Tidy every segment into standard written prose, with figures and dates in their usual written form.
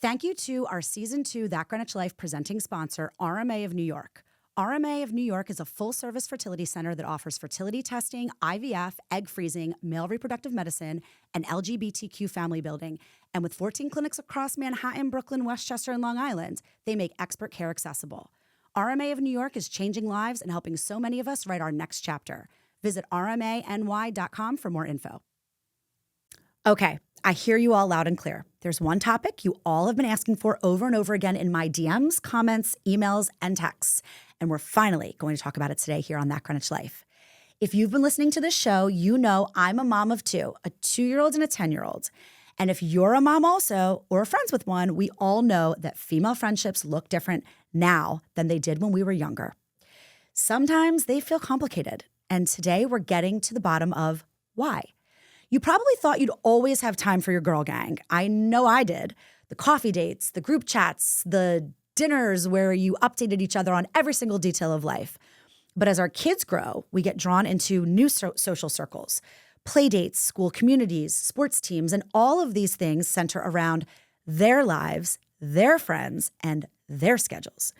Thank you to our Season 2 That Greenwich Life presenting sponsor, RMA of New York. RMA of New York is a full-service fertility center that offers fertility testing, IVF, egg freezing, male reproductive medicine, and LGBTQ family building. And with 14 clinics across Manhattan, Brooklyn, Westchester, and Long Island, they make expert care accessible. RMA of New York is changing lives and helping so many of us write our next chapter. Visit rmany.com for more info. Okay, I hear you all loud and clear. There's one topic you all have been asking for over and over again in my DMs, comments, emails, and texts. And we're finally going to talk about it today here on That Greenwich Life. If you've been listening to this show, you know I'm a mom of two, a 2-year-old and a 10-year-old. And if you're a mom also, or friends with one, we all know that female friendships look different now than they did when we were younger. Sometimes they feel complicated. And today we're getting to the bottom of why. You probably thought you'd always have time for your girl gang. I know I did. The coffee dates, the group chats, the dinners where you updated each other on every single detail of life. But as our kids grow, we get drawn into new social circles, play dates, school communities, sports teams, and all of these things center around their lives, their friends, and their schedules.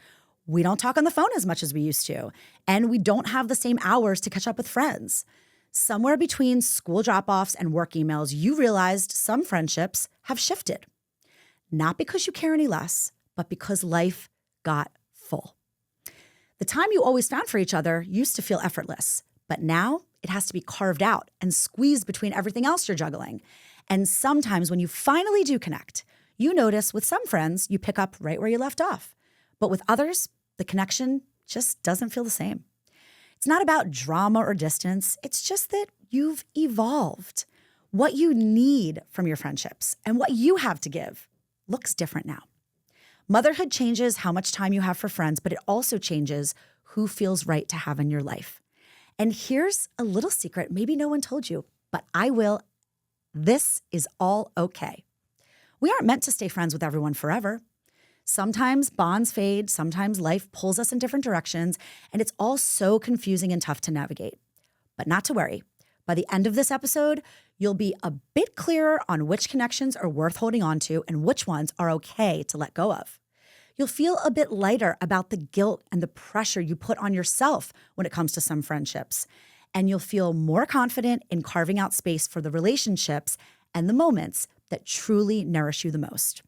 We don't talk on the phone as much as we used to, and we don't have the same hours to catch up with friends. Somewhere between school drop-offs and work emails, you realized some friendships have shifted. Not because you care any less, but because life got full. The time you always found for each other used to feel effortless, but now it has to be carved out and squeezed between everything else you're juggling. And sometimes when you finally do connect, you notice with some friends you pick up right where you left off. But with others, the connection just doesn't feel the same. It's not about drama or distance. It's just that you've evolved. What you need from your friendships and what you have to give looks different now. Motherhood changes how much time you have for friends, but it also changes who feels right to have in your life. And here's a little secret maybe no one told you, but I will. This is all okay. We aren't meant to stay friends with everyone forever. Sometimes bonds fade, sometimes life pulls us in different directions, and it's all so confusing and tough to navigate. But not to worry. By the end of this episode, you'll be a bit clearer on which connections are worth holding on to and which ones are okay to let go of. You'll feel a bit lighter about the guilt and the pressure you put on yourself when it comes to some friendships. And you'll feel more confident in carving out space for the relationships and the moments that truly nourish you the most.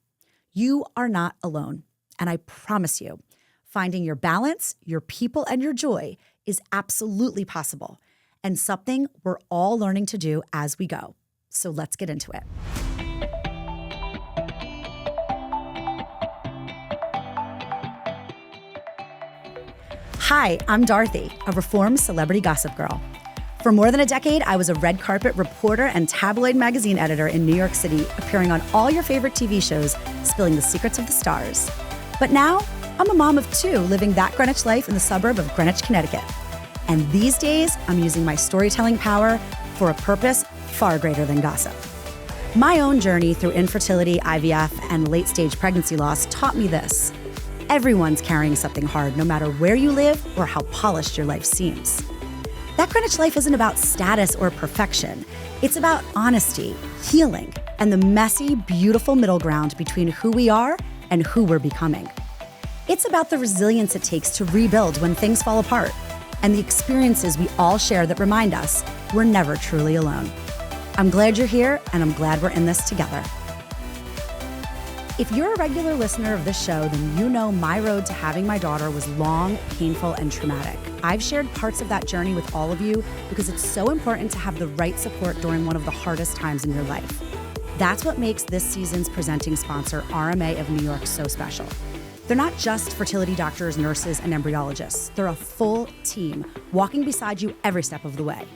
You are not alone. And I promise you, finding your balance, your people, and your joy is absolutely possible and something we're all learning to do as we go. So let's get into it. Hi, I'm Dorothy, a reformed celebrity gossip girl. For more than a decade, I was a red carpet reporter and tabloid magazine editor in New York City, appearing on all your favorite TV shows, spilling the secrets of the stars. But now, I'm a mom of two, living that Greenwich life in the suburb of Greenwich, Connecticut. And these days, I'm using my storytelling power for a purpose far greater than gossip. My own journey through infertility, IVF, and late-stage pregnancy loss taught me this. Everyone's carrying something hard, no matter where you live or how polished your life seems. That Greenwich life isn't about status or perfection. It's about honesty, healing, and the messy, beautiful middle ground between who we are and who we're becoming. It's about the resilience it takes to rebuild when things fall apart, and the experiences we all share that remind us we're never truly alone. I'm glad you're here, and I'm glad we're in this together. If you're a regular listener of this show, then you know my road to having my daughter was long, painful, and traumatic. I've shared parts of that journey with all of you because it's so important to have the right support during one of the hardest times in your life. That's what makes this season's presenting sponsor, RMA of New York, so special. They're not just fertility doctors, nurses, and embryologists. They're a full team walking beside you every step of the way.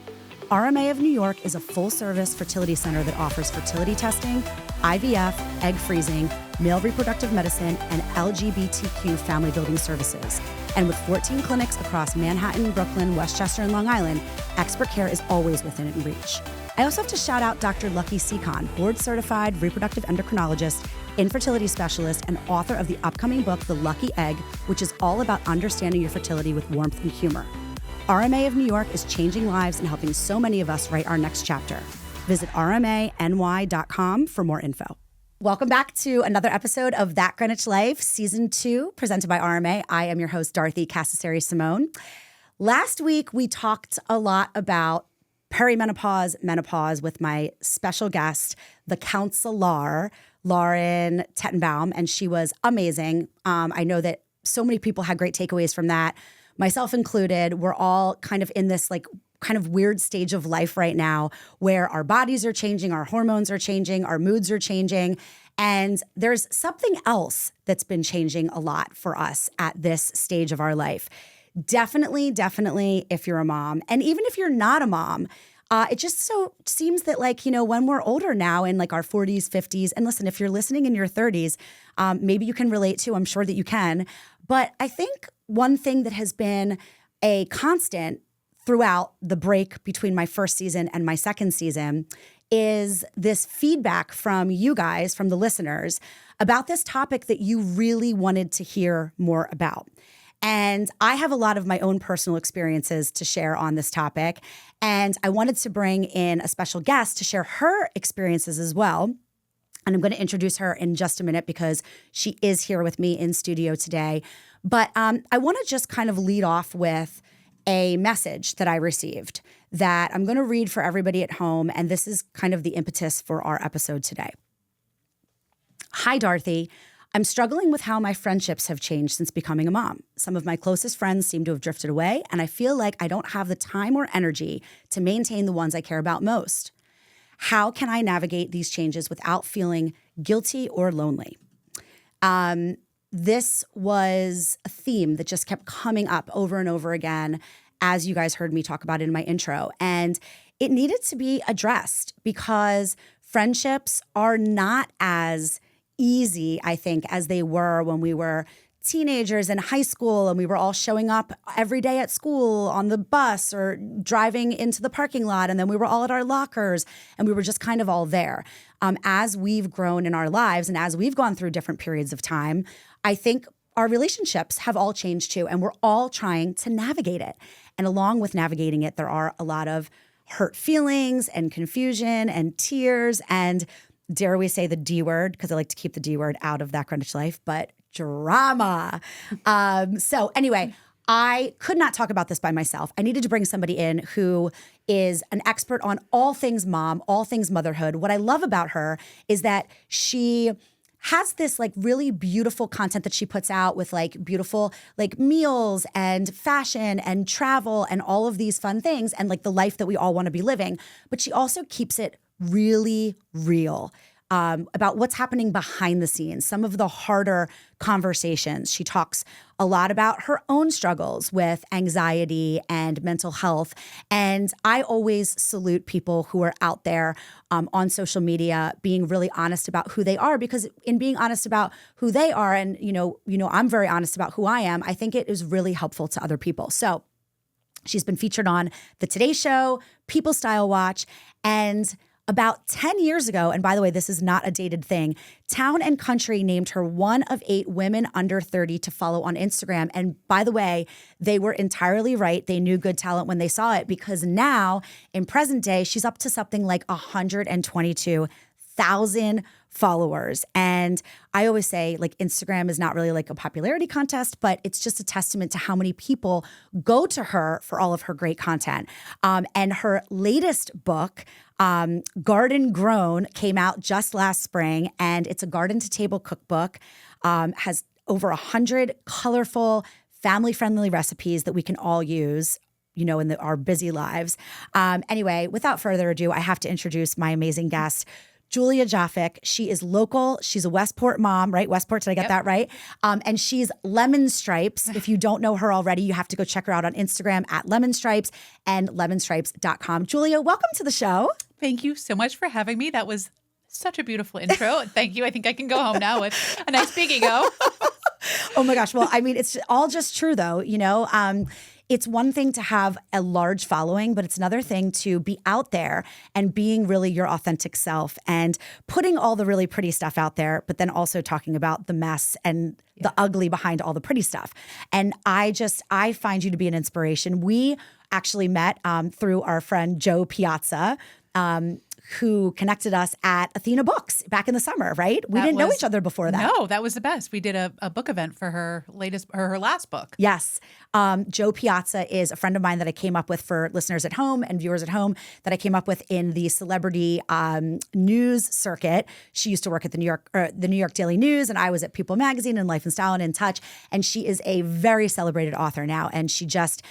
RMA of New York is a full-service fertility center that offers fertility testing, IVF, egg freezing, male reproductive medicine, and LGBTQ family building services. And with 14 clinics across Manhattan, Brooklyn, Westchester, and Long Island, expert care is always within reach. I also have to shout out Dr. Lucky Seacon, board-certified reproductive endocrinologist, infertility specialist, and author of the upcoming book, The Lucky Egg, which is all about understanding your fertility with warmth and humor. RMA of New York is changing lives and helping so many of us write our next chapter. Visit rmany.com for more info. Welcome back to another episode of That Greenwich Life, Season 2, presented by RMA. I am your host, Dorothy Cascerceri Simone. Last week, we talked a lot about perimenopause, menopause with my special guest, the counselor, Lauren Tettenbaum, and she was amazing. I know that so many people had great takeaways from that, myself included. We're all kind of in this kind of weird stage of life right now where our bodies are changing, our hormones are changing, our moods are changing. And there's something else that's been changing a lot for us at this stage of our life. Definitely, if you're a mom, and even if you're not a mom, it just so seems that when we're older now in our 40s, 50s, and listen, if you're listening in your 30s, maybe you can relate to, I'm sure that you can. But I think one thing that has been a constant throughout the break between my first season and my second season is this feedback from you guys, from the listeners, about this topic that you really wanted to hear more about. And I have a lot of my own personal experiences to share on this topic. And I wanted to bring in a special guest to share her experiences as well. And I'm going to introduce her in just a minute because she is here with me in studio today. But I want to just kind of lead off with a message that I received that I'm going to read for everybody at home. And this is kind of the impetus for our episode today. Hi, Dorothy. I'm struggling with how my friendships have changed since becoming a mom. Some of my closest friends seem to have drifted away, and I feel like I don't have the time or energy to maintain the ones I care about most. How can I navigate these changes without feeling guilty or lonely? This was a theme that just kept coming up over and over again, as you guys heard me talk about in my intro. And it needed to be addressed because friendships are not as easy, I think, as they were when we were teenagers in high school and we were all showing up every day at school on the bus or driving into the parking lot, and then we were all at our lockers and we were just kind of all there. As we've grown in our lives and as we've gone through different periods of time, I think our relationships have all changed too, and we're all trying to navigate it. And along with navigating it, there are a lot of hurt feelings and confusion and tears and, dare we say, the D word, because I like to keep the D word out of That Greenwich Life, but drama. So anyway, I could not talk about this by myself. I needed to bring somebody in who is an expert on all things mom, all things motherhood. What I love about her is that she has this really beautiful content that she puts out with beautiful meals and fashion and travel and all of these fun things and the life that we all want to be living. But she also keeps it really real about what's happening behind the scenes, some of the harder conversations. She talks a lot about her own struggles with anxiety and mental health. And I always salute people who are out there on social media being really honest about who they are, because in being honest about who they are, and I'm very honest about who I am, I think it is really helpful to other people. So she's been featured on The Today Show, People Style Watch, and about 10 years ago, and by the way, this is not a dated thing, Town and Country named her one of 8 women under 30 to follow on Instagram. And by the way, they were entirely right. They knew good talent when they saw it, because now in present day, she's up to something like 122,000 followers. And I always say Instagram is not really a popularity contest, but it's just a testament to how many people go to her for all of her great content. And her latest book, Garden Grown, came out just last spring, and it's a garden to table cookbook, has over 100 colorful, family-friendly recipes that we can all use in our busy lives. Anyway, without further ado, I have to introduce my amazing guest, Julia Dzafic. She is local. She's a Westport mom, right? Westport, did I get that right? And she's Lemon Stripes. If you don't know her already, you have to go check her out on Instagram at Lemon Stripes and lemonstripes.com. Julia, welcome to the show. Thank you so much for having me. That was such a beautiful intro. Thank you. I think I can go home now with a nice big ego. Oh my gosh. Well, I mean, it's all just true though, It's one thing to have a large following, but it's another thing to be out there and being really your authentic self and putting all the really pretty stuff out there, but then also talking about the mess and the ugly behind all the pretty stuff. And I find you to be an inspiration. We actually met through our friend Joe Piazza, who connected us at Athena Books back in the summer, right? We That didn't know was- each other before that. No, that was the best. We did a book event for her last book. Yes. Joe Piazza is a friend of mine that I came up with for listeners at home and viewers at home that I came up with in the celebrity news circuit. She used to work at the New York Daily News, and I was at People Magazine and Life and Style and In Touch. And she is a very celebrated author now. And she just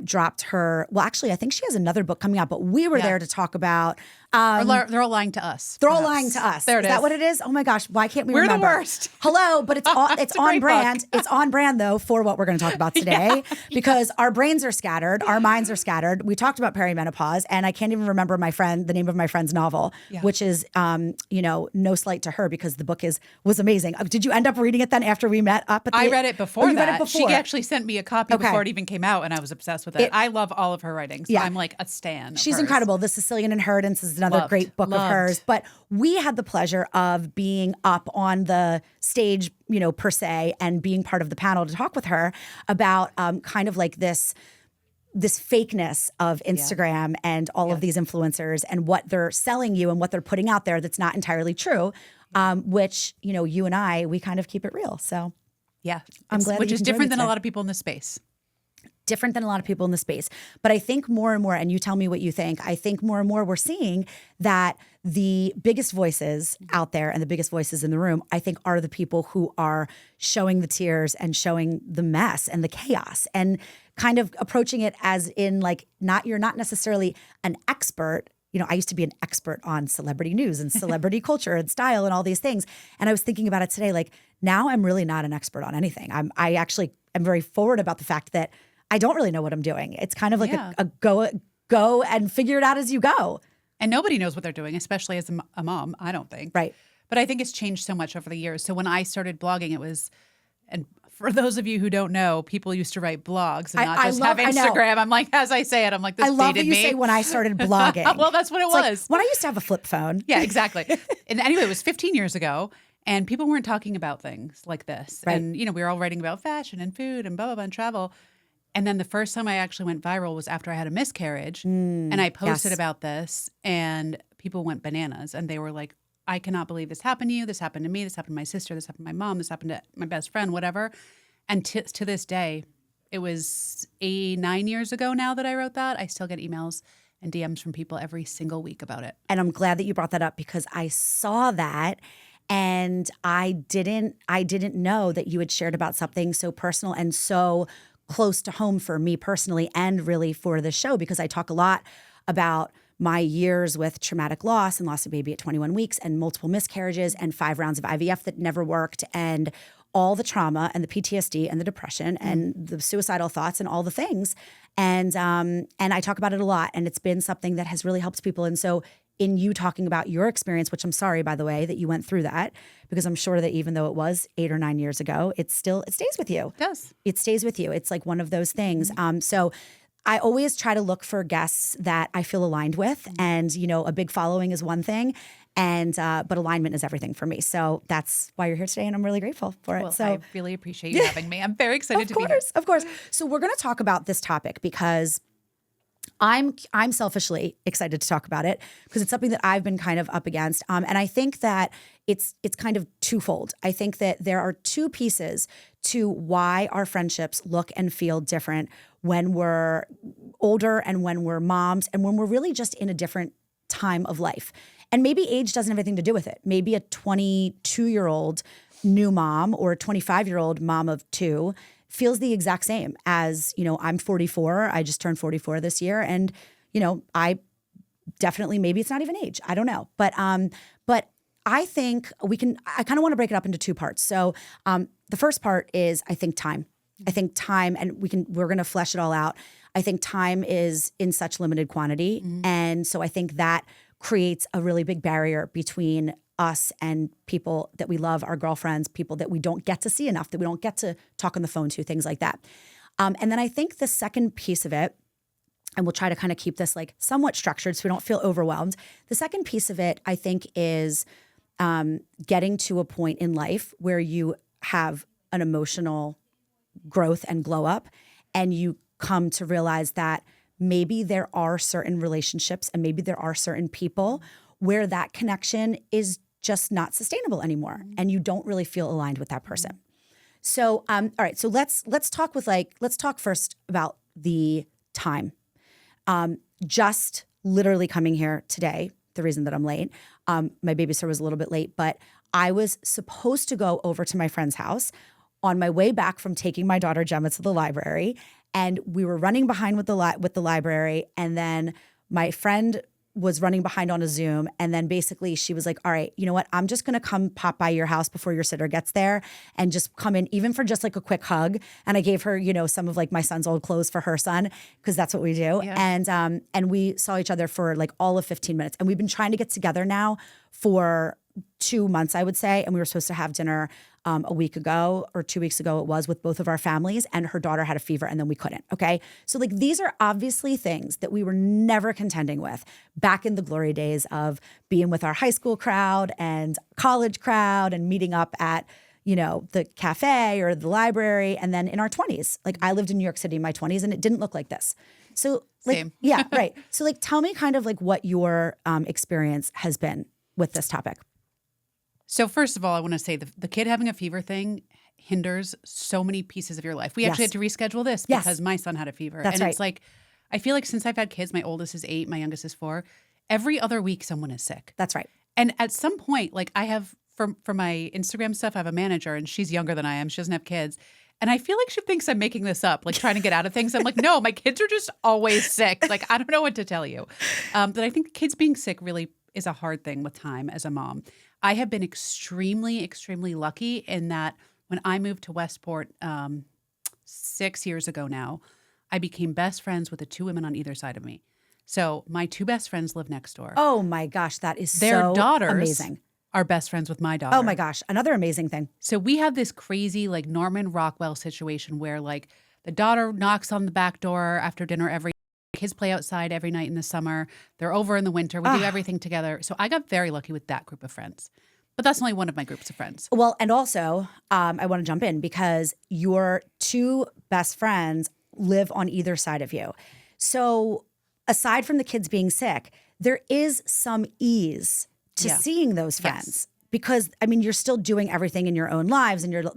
dropped her, well, actually, I think she has another book coming out, but we were there to talk about. They're all lying to us. They're all lying to us. There it is. That what it is? Oh my gosh, why can't we We're remember? the worst. Hello, but it's on, it's a on great brand. book. It's on brand though for what we're going to talk about today because our brains are scattered, our minds are scattered. We talked about perimenopause, and I can't even remember the name of my friend's novel, which is no slight to her because the book was amazing. Did you end up reading it then after we met up at the? I read it before you that. read it before. She actually sent me a copy before it even came out, and I was obsessed with it. I love all of her writings. Yeah. I'm like a stan. She's hers. incredible. The Sicilian Inheritance is another great book of hers. But we had the pleasure of being up on the stage, per se, and being part of the panel to talk with her about kind of like this fakeness of Instagram and all of these influencers and what they're selling you and what they're putting out there that's not entirely true, which, you and I, we kind of keep it real. So yeah, I'm glad which that you is can join different me than a today. lot of people in the space. Different than a lot of people in the space. But I think more and more, and you tell me what you think, I think more and more we're seeing that the biggest voices out there and the biggest voices in the room, I think, are the people who are showing the tears and showing the mess and the chaos and kind of approaching it as in like, you're not necessarily an expert. I used to be an expert on celebrity news and celebrity culture and style and all these things. And I was thinking about it today, like now I'm really not an expert on anything. I actually am very forward about the fact that I don't really know what I'm doing. It's kind of like a go and figure it out as you go. And nobody knows what they're doing, especially as a mom, I don't think. Right. But I think it's changed so much over the years. So when I started blogging, it was, and for those of you who don't know, people used to write blogs and not just have Instagram. I'm like, as I say it, I'm like, this I love dated that you me. say when I started blogging. Well, that's what it It's was. like, when I used to have a flip phone. Yeah, exactly. And anyway, it was 15 years ago. And people weren't talking about things like this. Right. And, we were all writing about fashion and food and blah, blah, blah, and travel. And then the first time I actually went viral was after I had a miscarriage. And I posted about this and people went bananas. And they were like, I cannot believe this happened to you. This happened to me. This happened to my sister. This happened to my mom. This happened to my best friend, whatever. And to this day, it was 9 years ago now that I wrote that. I still get emails and DMs from people every single week about it. And I'm glad that you brought that up because I saw that. And I didn't know that you had shared about something so personal and so close to home for me personally and really for the show because I talk a lot about my years with traumatic loss and lost a baby at 21 weeks and multiple miscarriages and 5 rounds of IVF that never worked and all the trauma and the PTSD and the depression and the suicidal thoughts and all the things. And I talk about it a lot and it's been something that has really helped people. And so in you talking about your experience, which I'm sorry, by the way, that you went through that, because I'm sure that even though it was 8 or 9 years ago, it stays with you. It does. It stays with you. It's like one of those things. So I always try to look for guests that I feel aligned with. And, a big following is one thing. And but alignment is everything for me. So that's why you're here today. And I'm really grateful for it. Well, So I really appreciate you having me. I'm very excited to be here. Of course. So we're going to talk about this topic because I'm selfishly excited to talk about it because it's something that I've been kind of up against. And I think that it's kind of twofold. I think that there are 2 pieces to why our friendships look and feel different when we're older and when we're moms and when we're really just in a different time of life. And maybe age doesn't have anything to do with it. Maybe a 22-year-old new mom or a 25-year-old mom of 2 feels the exact same as, I'm 44. I just turned 44 this year. And, I definitely, maybe it's not even age. I don't know. But I think I kind of want to break it up into 2 parts. So the first part is, I think time. I think time, and we're going to flesh it all out. I think time is in such limited quantity. And so I think that creates a really big barrier between us and people that we love, our girlfriends, people that we don't get to see enough, that we don't get to talk on the phone to, things like that. And then I think the second piece of it, and we'll try to kind of keep this like somewhat structured so we don't feel overwhelmed. The second piece of it, I think, is getting to a point in life where you have an emotional growth and glow up and you come to realize that maybe there are certain relationships and maybe there are certain people where that connection is just not sustainable anymore, and you don't really feel aligned with that person. So, all right. So let's talk first about the time. Just literally coming here today, the reason that I'm late, my babysitter was a little bit late, but I was supposed to go over to my friend's house on my way back from taking my daughter Gemma to the library. And we were running behind with the library. And then my friend was running behind on a Zoom. And then basically she was like, all right, you know what? I'm just going to come pop by your house before your sitter gets there and just come in, even for just like a quick hug. And I gave her, you know, some of like my son's old clothes for her son, because that's what we do. Yeah. And we saw each other for like all of 15 minutes. And we've been trying to get together now for 2 months, I would say. And we were supposed to have dinner a week ago or 2 weeks ago it was, with both of our families, and her daughter had a fever and then we couldn't. Okay. So like these are obviously things that we were never contending with back in the glory days of being with our high school crowd and college crowd and meeting up at, you know, the cafe or the library. And then in our 20s, like I lived in New York City in my 20s and it didn't look like this. So like, Same. Yeah, right. So like, tell me kind of like what your experience has been with this topic. So first of all, I want to say the kid having a fever thing hinders so many pieces of your life. We actually had to reschedule this because my son had a fever. That's right. It's like, I feel like since I've had kids, my oldest is 8, my youngest is 4, every other week someone is sick. That's right. And at some point, like I have, for my Instagram stuff, I have a manager and she's younger than I am. She doesn't have kids. And I feel like she thinks I'm making this up, like trying to get out of things. I'm like, no, my kids are just always sick. Like, I don't know what to tell you. But I think kids being sick really is a hard thing with time as a mom. I have been extremely, extremely lucky in that when I moved to Westport 6 years ago now, I became best friends with the 2 women on either side of me. So my 2 best friends live next door. Oh my gosh, that is Their so daughters amazing. Are best friends with my daughter. Oh my gosh, another amazing thing. So we have this crazy like Norman Rockwell situation where like the daughter knocks on the back door after dinner every kids play outside every night in the summer. They're over in the winter. We do everything together. So I got very lucky with that group of friends. But that's only one of my groups of friends. Well, and also, I want to jump in because your 2 best friends live on either side of you. So aside from the kids being sick, there is some ease to seeing those friends. Yes. Because, I mean, you're still doing everything in your own lives and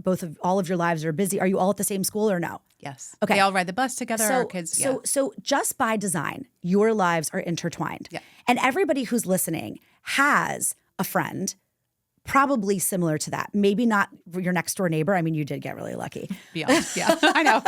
all of your lives are busy. Are you all at the same school or no? Yes. Okay. They all ride the bus together, our kids. So just by design, your lives are intertwined. Yeah. And everybody who's listening has a friend probably similar to that. Maybe not your next door neighbor. I mean, you did get really lucky. Beyond. Yeah, I know.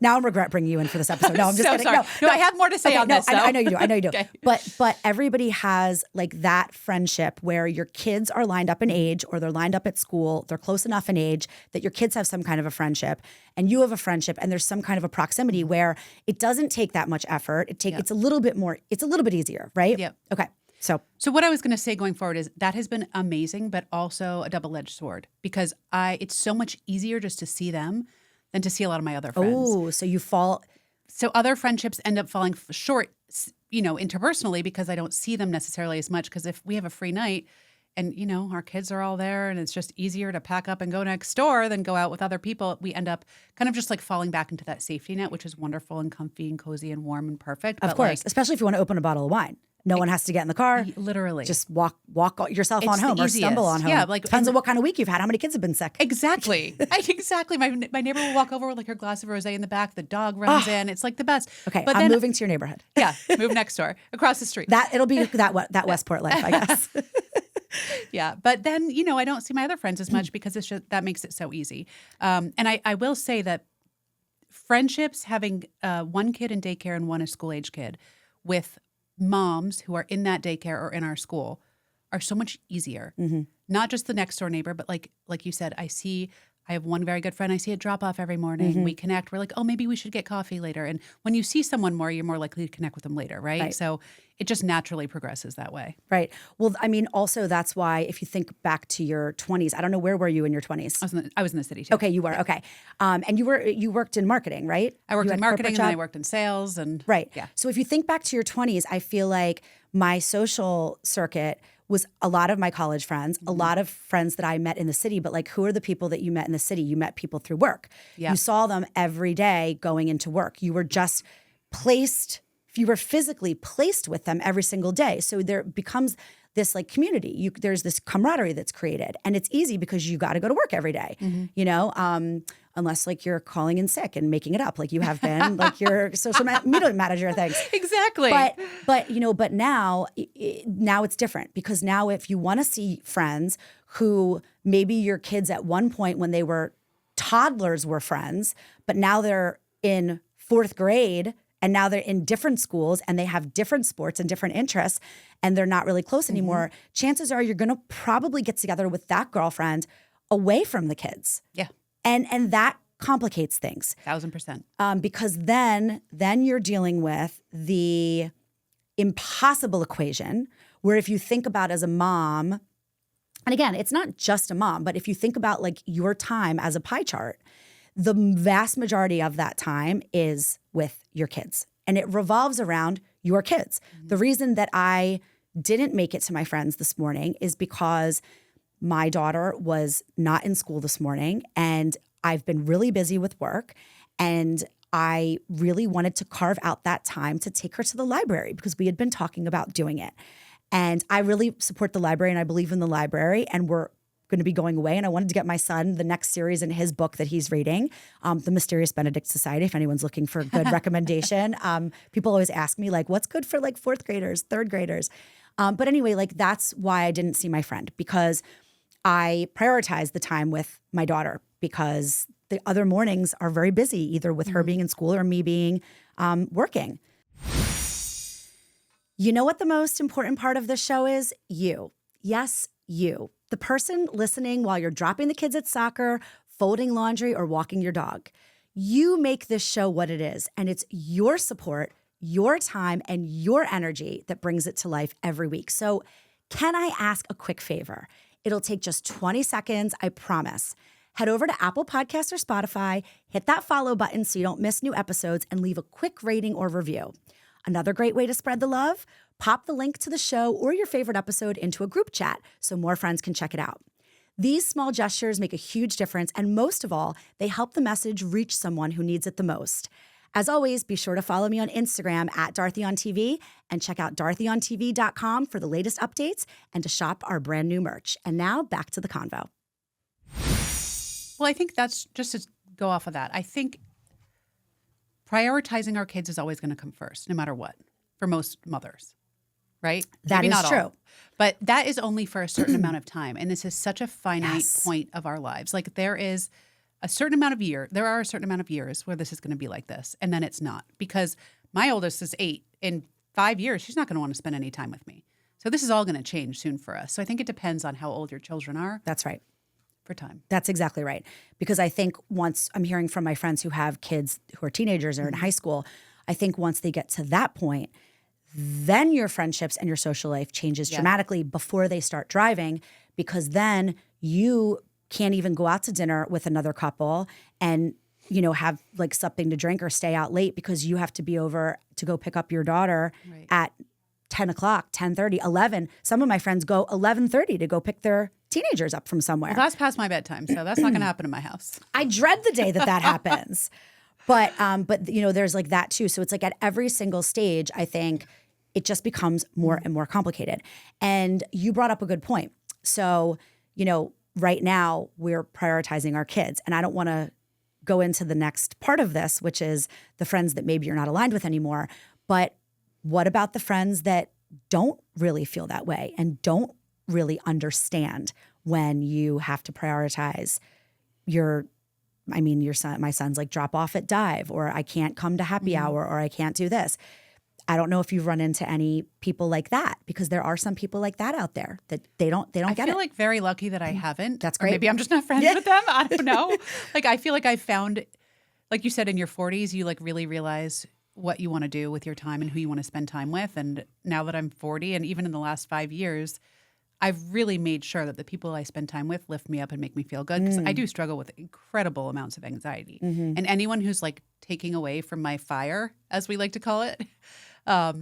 Now I'm regret bringing you in for this episode. No, I'm just so kidding. Sorry. No, I have more to say on this. I know you do. I know you do. Okay. But everybody has like that friendship where your kids are lined up in age or they're lined up at school. They're close enough in age that your kids have some kind of a friendship and you have a friendship and there's some kind of a proximity where it doesn't take that much effort. It's a little bit more, it's a little bit easier, right? Yeah. Okay. So what I was going to say going forward is that has been amazing, but also a double-edged sword because it's so much easier just to see them than to see a lot of my other friends. Oh, so you fall. So other friendships end up falling short, you know, interpersonally because I don't see them necessarily as much because if we have a free night and, you know, our kids are all there and it's just easier to pack up and go next door than go out with other people, we end up kind of just like falling back into that safety net, which is wonderful and comfy and cozy and warm and perfect. Of course, especially if you want to open a bottle of wine. No one has to get in the car. Literally. Just walk yourself on home or stumble on home. Yeah, like depends on what kind of week you've had, how many kids have been sick. Exactly. Exactly. My neighbor will walk over with like her glass of rosé in the back. The dog runs in. It's like the best. Okay, but I'm moving to your neighborhood. Yeah, move next door, across the street. It'll be that Westport life, I guess. Yeah, but then, you know, I don't see my other friends as much because it's just, that makes it so easy. And I will say that friendships, having one kid in daycare and one a school-age kid with moms who are in that daycare or in our school are so much easier. Mm-hmm. Not just the next door neighbor, but like you said, I have one very good friend. I see a drop off every morning. Mm-hmm. We connect. We're like, oh, maybe we should get coffee later. And when you see someone more, you're more likely to connect with them later, right? So it just naturally progresses that way. Right. Well, I mean, also that's why if you think back to your 20s, I don't know, where were you in your 20s? I was in the city too. Okay, you were. Yeah. Okay. And you worked in marketing, right? I worked in marketing and then I worked in sales and right. Yeah. So if you think back to your 20s, I feel like my social circuit was a lot of my college friends, a lot of friends that I met in the city, but like, who are the people that you met in the city? You met people through work. Yeah. You saw them every day going into work. You were just placed, you were physically placed with them every single day. So there becomes this like community. There's this camaraderie that's created, and it's easy because you got to go to work every day, you know, unless like you're calling in sick and making it up like you have been, like your social media manager things. Exactly. But you know, but now it's different, because now if you want to see friends who maybe your kids at one point when they were toddlers were friends, but now they're in 4th grade and now they're in different schools and they have different sports and different interests and they're not really close anymore, chances are you're going to probably get together with that girlfriend away from the kids. Yeah. And that complicates things. 1000%. Because then you're dealing with the impossible equation where if you think about as a mom, and again, it's not just a mom, but if you think about like your time as a pie chart, the vast majority of that time is with your kids. And it revolves around your kids. The reason that I didn't make it to my friends this morning is because my daughter was not in school this morning and I've been really busy with work, and I really wanted to carve out that time to take her to the library because we had been talking about doing it. And I really support the library and I believe in the library, and we're going to be going away. And I wanted to get my son the next series in his book that he's reading, The Mysterious Benedict Society, if anyone's looking for a good recommendation. People always ask me like, what's good for like 4th graders, 3rd graders? But anyway, like that's why I didn't see my friend, because I prioritized the time with my daughter because the other mornings are very busy, either with her being in school or me being working. You know what the most important part of this show is? You. Yes, you. The person listening while you're dropping the kids at soccer, folding laundry, or walking your dog. You make this show what it is, and it's your support, your time, and your energy that brings it to life every week. So can I ask a quick favor? It'll take just 20 seconds, I promise. Head over to Apple Podcasts or Spotify, hit that follow button so you don't miss new episodes, and leave a quick rating or review. Another great way to spread the love, pop the link to the show or your favorite episode into a group chat so more friends can check it out. These small gestures make a huge difference, and most of all, they help the message reach someone who needs it the most. As always, be sure to follow me on Instagram at DorothyOnTV and check out DorothyOnTV.com for the latest updates and to shop our brand new merch. And now back to the convo. Well, I think that's just to go off of that. I think prioritizing our kids is always going to come first, no matter what, for most mothers, right? That Maybe is not true. all, but that is only for a certain amount of time. And this is such a finite point of our lives. Like there are a certain amount of years where this is going to be like this. And then it's not, because my oldest is 8. In 5 years, she's not going to want to spend any time with me. So this is all going to change soon for us. So I think it depends on how old your children are. That's right. For time. That's exactly right. Because I think once I'm hearing from my friends who have kids who are teenagers or in high school, I think once they get to that point, then your friendships and your social life changes dramatically before they start driving, because then you can't even go out to dinner with another couple and, you know, have like something to drink or stay out late because you have to be over to go pick up your daughter at 10 o'clock, 10:30, 11. Some of my friends go 11:30 to go pick their teenagers up from somewhere. Well, that's past my bedtime, so that's not going to happen in my house. I dread the day that happens. But you know, there's like that too. So it's like at every single stage, I think it just becomes more and more complicated. And you brought up a good point. So, you know, right now we're prioritizing our kids, and I don't want to go into the next part of this, which is the friends that maybe you're not aligned with anymore. But what about the friends that don't really feel that way and don't really understand when you have to prioritize your son, my son's like drop off at dive, or I can't come to happy hour, or I can't do this. I don't know if you've run into any people like that, because there are some people like that out there that they don't get it. I feel like very lucky that I haven't. That's great. Or maybe I'm just not friends with them. I don't know. Like I feel like I found, like you said, in your 40s, you like really realize what you want to do with your time and who you want to spend time with. And now that I'm 40, and even in the last 5 years, I've really made sure that the people I spend time with lift me up and make me feel good, because I do struggle with incredible amounts of anxiety. And anyone who's like taking away from my fire, as we like to call it, I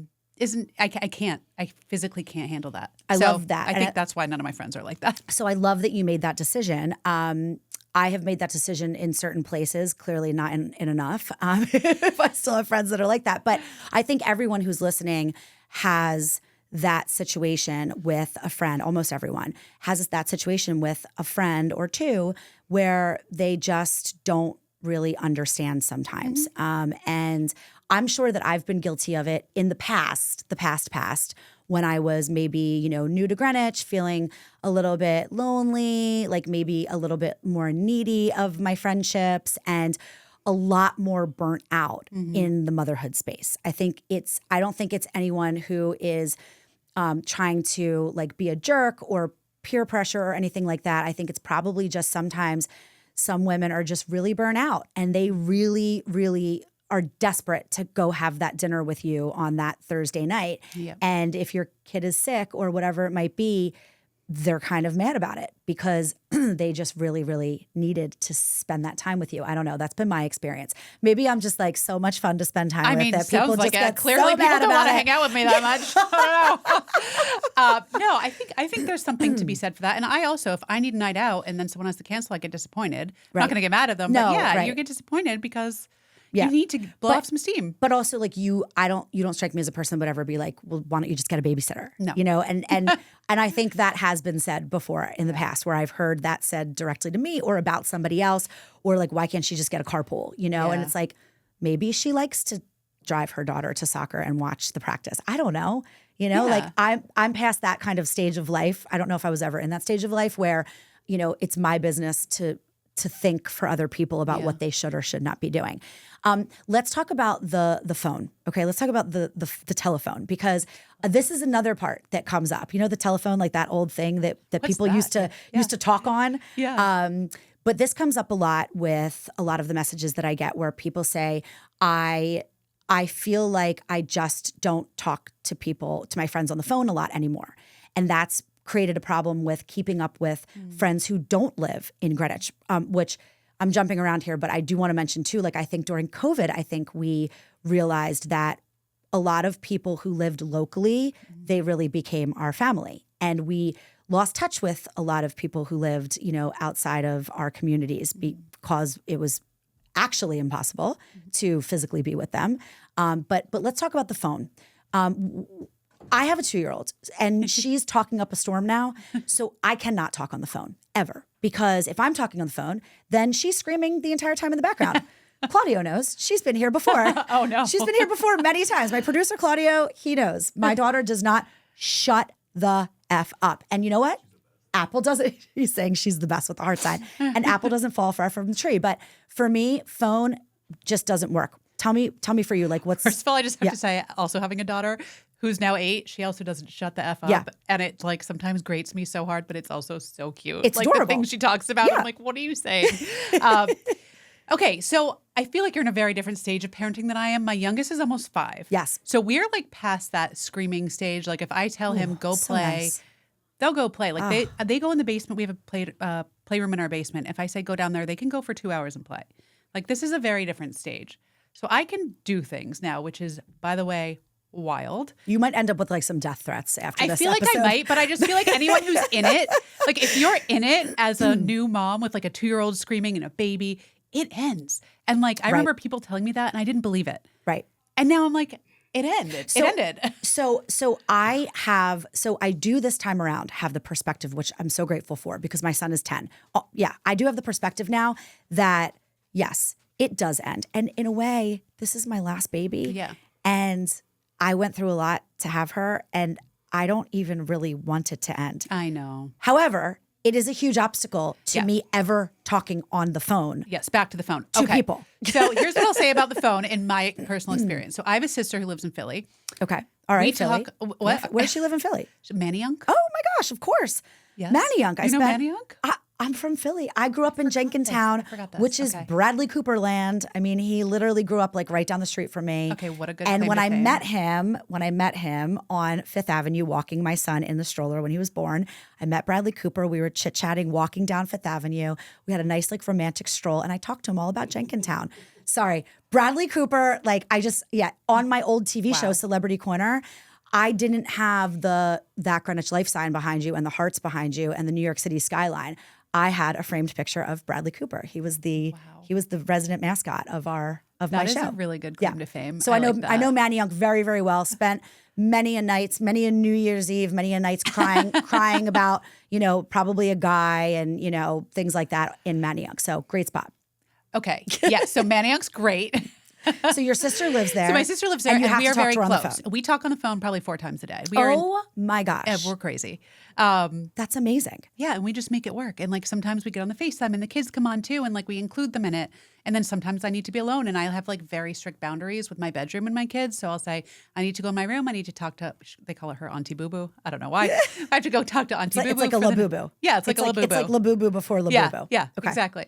physically can't handle that. I love that. I think that's why none of my friends are like that. So I love that you made that decision. I have made that decision in certain places, clearly not in enough. If I still have friends that are like that. But I think everyone who's listening has that situation with a friend. Almost everyone has that situation with a friend or two where they just don't really understand sometimes. And I'm sure that I've been guilty of it in the past, when I was maybe, new to Greenwich, feeling a little bit lonely, like maybe a little bit more needy of my friendships, and a lot more burnt out in the motherhood space. I don't think it's anyone who is trying to like be a jerk or peer pressure or anything like that. I think it's probably just sometimes some women are just really burnt out and they really, really are desperate to go have that dinner with you on that Thursday night. Yep. And if your kid is sick or whatever it might be, they're kind of mad about it because they just really, really needed to spend that time with you. I don't know. That's been my experience. Maybe I'm just like so much fun to spend time with that people sounds like just get clearly so people mad don't about want to it. hang out with me that much. I don't know. No, I think there's something to be said for that. And I also, if I need a night out and then someone has to cancel, I get disappointed. I'm not going to get mad at them. No, but yeah, right. you get disappointed because Yeah. you need to blow off some steam. But also like you don't strike me as a person that would ever be like, well, why don't you just get a babysitter? No. And I think that has been said before in the past where I've heard that said directly to me or about somebody else, or like, why can't she just get a carpool? And Yeah. it's like, maybe she likes to drive her daughter to soccer and watch the practice. I don't know. Like I'm past that kind of stage of life. I don't know if I was ever in that stage of life where, it's my business to think for other people about what they should or should not be doing. Let's talk about the phone. Okay, let's talk about the telephone, because this is another part that comes up. The telephone, like that old thing that people used to talk on. Yeah. But this comes up a lot with a lot of the messages that I get where people say, I feel like I just don't talk to my friends on the phone a lot anymore. And that's created a problem with keeping up with friends who don't live in Greenwich, which I'm jumping around here, but I do want to mention too, like I think during COVID, I think we realized that a lot of people who lived locally, they really became our family. And we lost touch with a lot of people who lived, outside of our communities because it was actually impossible to physically be with them. But let's talk about the phone. I have a 2-year-old and she's talking up a storm now. So I cannot talk on the phone ever, because if I'm talking on the phone, then she's screaming the entire time in the background. Claudio knows. She's been here before. Oh, no. She's been here before many times. My producer, Claudio, he knows. My daughter does not shut the F up. And you know what? Apple doesn't. He's saying she's the best with the heart sign. And Apple doesn't fall far from the tree. But for me, phone just doesn't work. Tell me for you, like what's... First of all, I just have to say, also having a daughter who's now 8, she also doesn't shut the F up. Yeah. And it like sometimes grates me so hard, but it's also so cute. It's like adorable. the things she talks about. Yeah. I'm like, what are you saying? Okay, so I feel like you're in a very different stage of parenting than I am. My youngest is almost 5. Yes. So we're like past that screaming stage. Like if I tell him go so play, nice. they'll go play. Like they go in the basement. We have a playroom in our basement. If I say go down there, they can go for 2 hours and play. Like this is a very different stage. So I can do things now, which is, by the way, wild. You might end up with like some death threats after this I feel episode. like I might, but I just feel like anyone who's in it, like if you're in it as a new mom with like a 2-year-old screaming and a baby, it ends. And like I remember people telling me that and I didn't believe it. Right. And now I'm like, it ended. It ended. So I do this time around have the perspective, which I'm so grateful for because my son is 10. Oh, yeah, I do have the perspective now that yes, it does end. And in a way, this is my last baby. Yeah. And I went through a lot to have her and I don't even really want it to end. I know. However, it is a huge obstacle to me ever talking on the phone. Yes, back to the phone. To people. So here's what I'll say about the phone in my personal experience. So I have a sister who lives in Philly. Okay. All right, Philly. What? Where does she live in Philly? Manayunk? Oh my gosh, of course. Yes. Manayunk. You know Manayunk? I'm from Philly. I grew up in Jenkintown, forgot this. which is Okay. Bradley Cooper land. I mean, he literally grew up like right down the street from me. Okay, what a good And claim when to I fame. met him on Fifth Avenue, walking my son in the stroller when he was born, I met Bradley Cooper. We were chit-chatting, walking down Fifth Avenue. We had a nice like romantic stroll, and I talked to him all about Jenkintown. Sorry, Bradley Cooper. Like on my old TV show, Celebrity Corner. I didn't have that Greenwich Life sign behind you and the hearts behind you and the New York City skyline. I had a framed picture of Bradley Cooper. He was the resident mascot of my show. That is a really good claim to fame. So I know like that. Manayunk very, very well. Spent many a nights, many a New Year's Eve, many a nights crying about, probably a guy and, things like that in Manayunk. So great spot. Okay. Yeah. So Manayunk's great. So your sister lives there. So my sister lives there, and you and have we to are talk very to her on the close. phone. We talk on the phone probably 4 times a day. My gosh. We're crazy. That's amazing. Yeah, and we just make it work. And like sometimes we get on the FaceTime and the kids come on too, and like we include them in it. And then sometimes I need to be alone, and I have like very strict boundaries with my bedroom and my kids. So I'll say, I need to go in my room. I need to talk to, they call her Auntie Boo Boo. I don't know why. I have to go talk to Auntie Boo Boo. It's like a Labubu. Yeah, it's like a Labubu. It's like Labubu before Labubu. Yeah, okay. Exactly.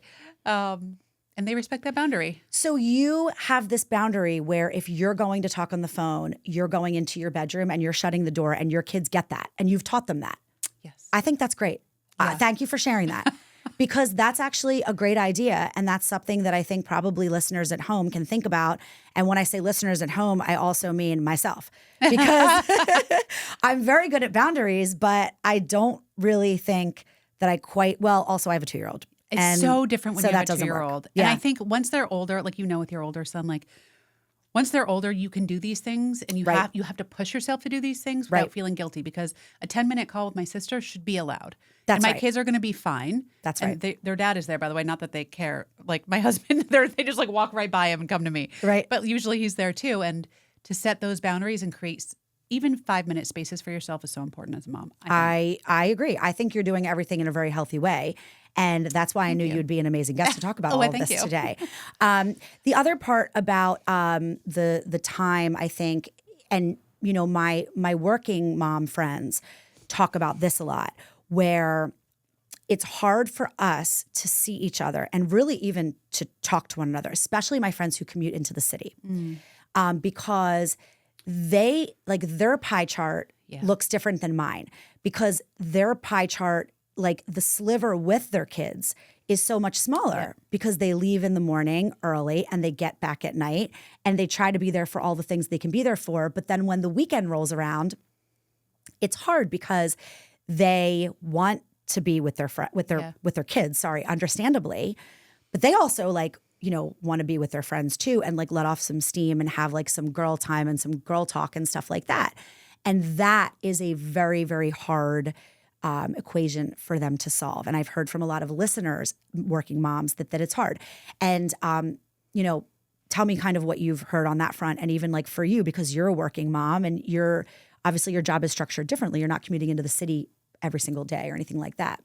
And they respect that boundary. So you have this boundary where if you're going to talk on the phone, you're going into your bedroom and you're shutting the door, and your kids get that, and you've taught them that. Yes. I think that's great. Yeah. Thank you for sharing that. Because that's actually a great idea. And that's something that I think probably listeners at home can think about. And when I say listeners at home, I also mean myself. Because I'm very good at boundaries, but I don't really think that I quite, also I have a 2-year-old. It's so different when you have a 2-year-old. Yeah. And I think once they're older, like with your older son, like once they're older, you can do these things, and you have to push yourself to do these things without feeling guilty, because a 10-minute call with my sister should be allowed. That's and my kids are going to be fine. That's and right. Their dad is there, by the way. Not that they care. Like my husband, they just like walk right by him and come to me. Right. But usually he's there too. And to set those boundaries and create even 5-minute spaces for yourself is so important as a mom. I agree. I think you're doing everything in a very healthy way. And that's why I knew you'd be an amazing guest to talk about all of this today. The other part about the time, I think, and my working mom friends talk about this a lot, where it's hard for us to see each other and really even to talk to one another, especially my friends who commute into the city, because their pie chart looks different than mine, because their pie chart, like the sliver with their kids, is so much smaller because they leave in the morning early and they get back at night, and they try to be there for all the things they can be there for. But then when the weekend rolls around, it's hard because they want to be with their with their kids, understandably, but they also want to be with their friends too, and like let off some steam and have like some girl time and some girl talk and stuff like that. And that is a very, very hard equation for them to solve. And I've heard from a lot of listeners, working moms, that it's hard. And tell me kind of what you've heard on that front, and even like for you, because you're a working mom and obviously your job is structured differently. You're not commuting into the city every single day or anything like that.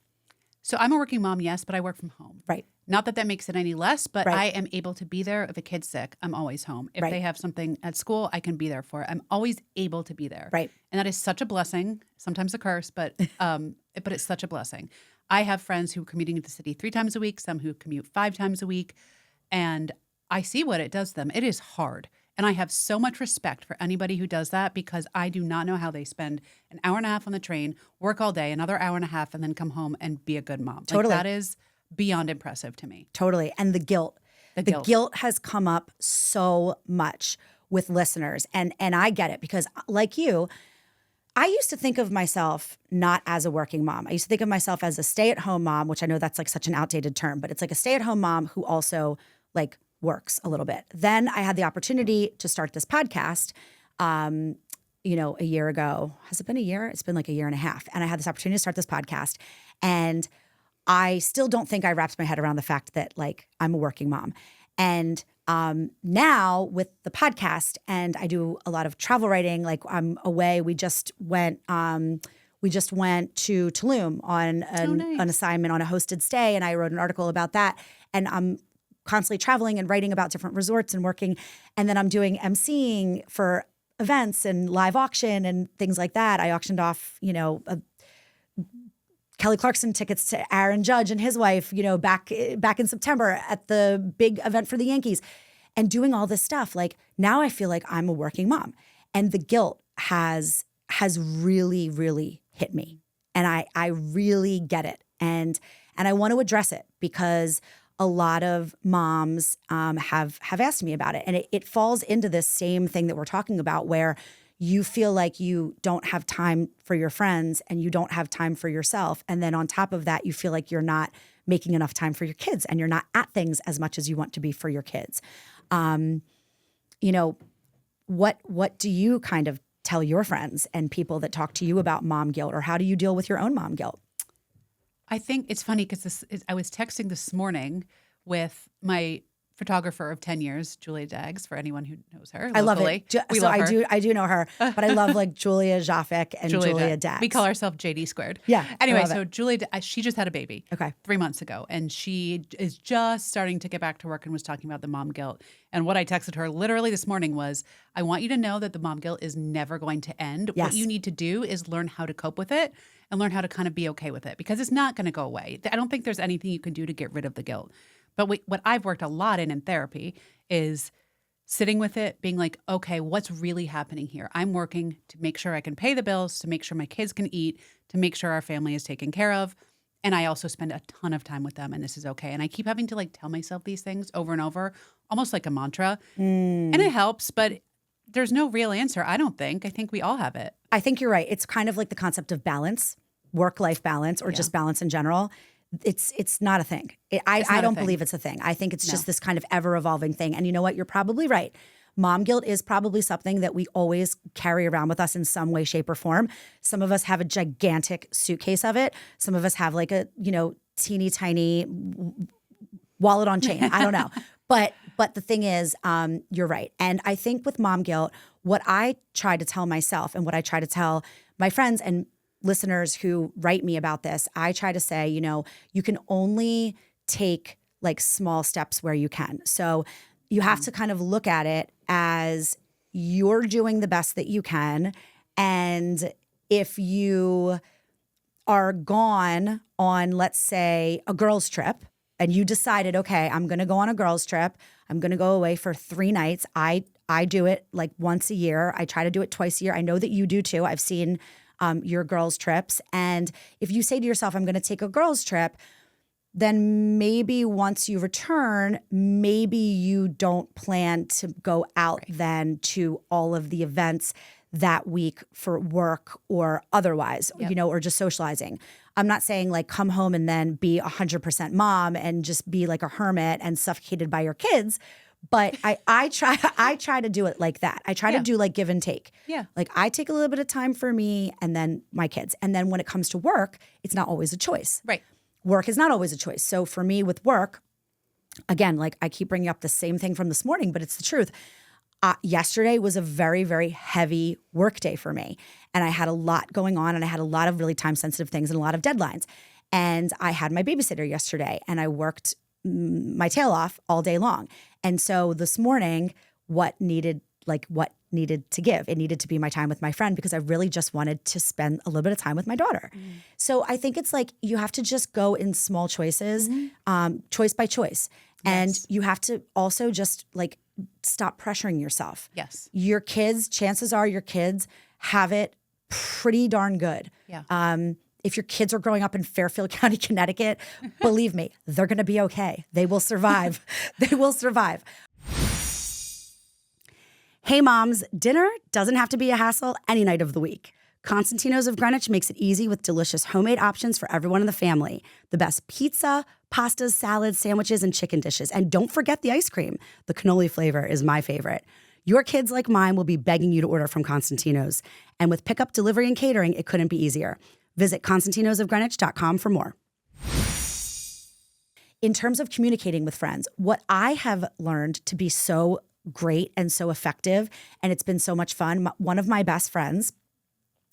So I'm a working mom, yes, but I work from home. Right. Not that makes it any less, but I am able to be there. If a kid's sick, I'm always home. If they have something at school, I can be there for it. I'm always able to be there. Right. And that is such a blessing, sometimes a curse, but it's such a blessing. I have friends who are commuting into the city 3 times a week, some who commute 5 times a week, and I see what it does to them. It is hard. And I have so much respect for anybody who does that, because I do not know how they spend an hour and a half on the train, work all day, another hour and a half, and then come home and be a good mom. Totally. That is beyond impressive to me. Totally. And the guilt. The guilt has come up so much with listeners. And I get it, because like you, I used to think of myself not as a working mom. I used to think of myself as a stay-at-home mom, which I know that's like such an outdated term, but it's like a stay-at-home mom who also like works a little bit. Then I had the opportunity to start this podcast, a year ago. Has it been a year? It's been like a year and a half. And I had this opportunity to start this podcast. And I still don't think I wrapped my head around the fact that like I'm a working mom. And now with the podcast, and I do a lot of travel writing, like I'm away. We just went to Tulum on an assignment on a hosted stay. And I wrote an article about that. And I'm constantly traveling and writing about different resorts and working. And then I'm doing emceeing for events and live auction and things like that. I auctioned off, Kelly Clarkson tickets to Aaron Judge and his wife, back in September at the big event for the Yankees, and doing all this stuff. Like now I feel like I'm a working mom, and the guilt has really, really hit me. And I really get it. And I want to address it, because a lot of moms have asked me about it. And it falls into this same thing that we're talking about, where you feel like you don't have time for your friends and you don't have time for yourself. And then on top of that, you feel like you're not making enough time for your kids, and you're not at things as much as you want to be for your kids. What do you kind of tell your friends and people that talk to you about mom guilt, or how do you deal with your own mom guilt? I think it's funny because I was texting this morning with my photographer of 10 years, Julia Dzafic, for anyone who knows her locally. I love it. We so love her. I do know her, but I love like Julia Dzafic and Julia Dzafic. We call ourselves JD squared. Yeah. Anyway, I love so it. Julia, she just had a baby. Okay. 3 months ago, and she is just starting to get back to work and was talking about the mom guilt. And what I texted her literally this morning was, I want you to know that the mom guilt is never going to end. Yes. What you need to do is learn how to cope with it and learn how to kind of be okay with it, because it's not going to go away. I don't think there's anything you can do to get rid of the guilt. But what I've worked a lot in therapy is sitting with it, being like, okay, what's really happening here? I'm working to make sure I can pay the bills, to make sure my kids can eat, to make sure our family is taken care of. And I also spend a ton of time with them, and this is okay. And I keep having to like tell myself these things over and over, almost like a mantra. And it helps, but there's no real answer, I don't think. I think we all have it. I think you're right. It's kind of like the concept of balance, work-life balance, or just balance in general. It's not a thing. I don't believe it's a thing. I think it's just this kind of ever-evolving thing. And you know what? You're probably right. Mom guilt is probably something that we always carry around with us in some way, shape, or form. Some of us have a gigantic suitcase of it. Some of us have like a, teeny tiny wallet on chain. I don't know. But the thing is, you're right. And I think with mom guilt, what I try to tell myself and what I try to tell my friends and listeners who write me about this, I try to say, you can only take like small steps where you can. So you have to kind of look at it as you're doing the best that you can. And if you are gone on, let's say, a girls' trip, and you decided, okay, I'm going to go on a girls' trip. I'm going to go away for 3 nights. I do it like once a year. I try to do it twice a year. I know that you do too. I've seen your girls' trips. And if you say to yourself, I'm going to take a girls' trip, then maybe once you return, maybe you don't plan to go out then to all of the events that week for work or otherwise, or just socializing. I'm not saying like come home and then be 100% mom and just be like a hermit and suffocated by your kids. But I try to do it like that. I try to do like give and take. Yeah. Like I take a little bit of time for me and then my kids. And then when it comes to work, it's not always a choice. Right. Work is not always a choice. So for me with work, again, like I keep bringing up the same thing from this morning, but it's the truth. Yesterday was a very, very heavy work day for me. And I had a lot going on and I had a lot of really time sensitive things and a lot of deadlines. And I had my babysitter yesterday and I worked my tail off all day long. And so this morning, what needed to give? It needed to be my time with my friend because I really just wanted to spend a little bit of time with my daughter. So I think it's like you have to just go in small choices, choice by choice. And you have to also just like stop pressuring yourself. Yes. Your kids, chances are your kids have it pretty darn good. Yeah. If your kids are growing up in Fairfield County, Connecticut, believe me, they're going to be okay. They will survive. They will survive. Hey moms, dinner doesn't have to be a hassle any night of the week. Constantino's of Greenwich makes it easy with delicious homemade options for everyone in the family. The best pizza, pastas, salads, sandwiches, and chicken dishes. And don't forget the ice cream. The cannoli flavor is my favorite. Your kids like mine will be begging you to order from Constantino's. And with pickup, delivery, and catering, it couldn't be easier. Visit ConstantinosofGreenwich.com for more. In terms of communicating with friends, what I have learned to be so great and so effective, and it's been so much fun, one of my best friends,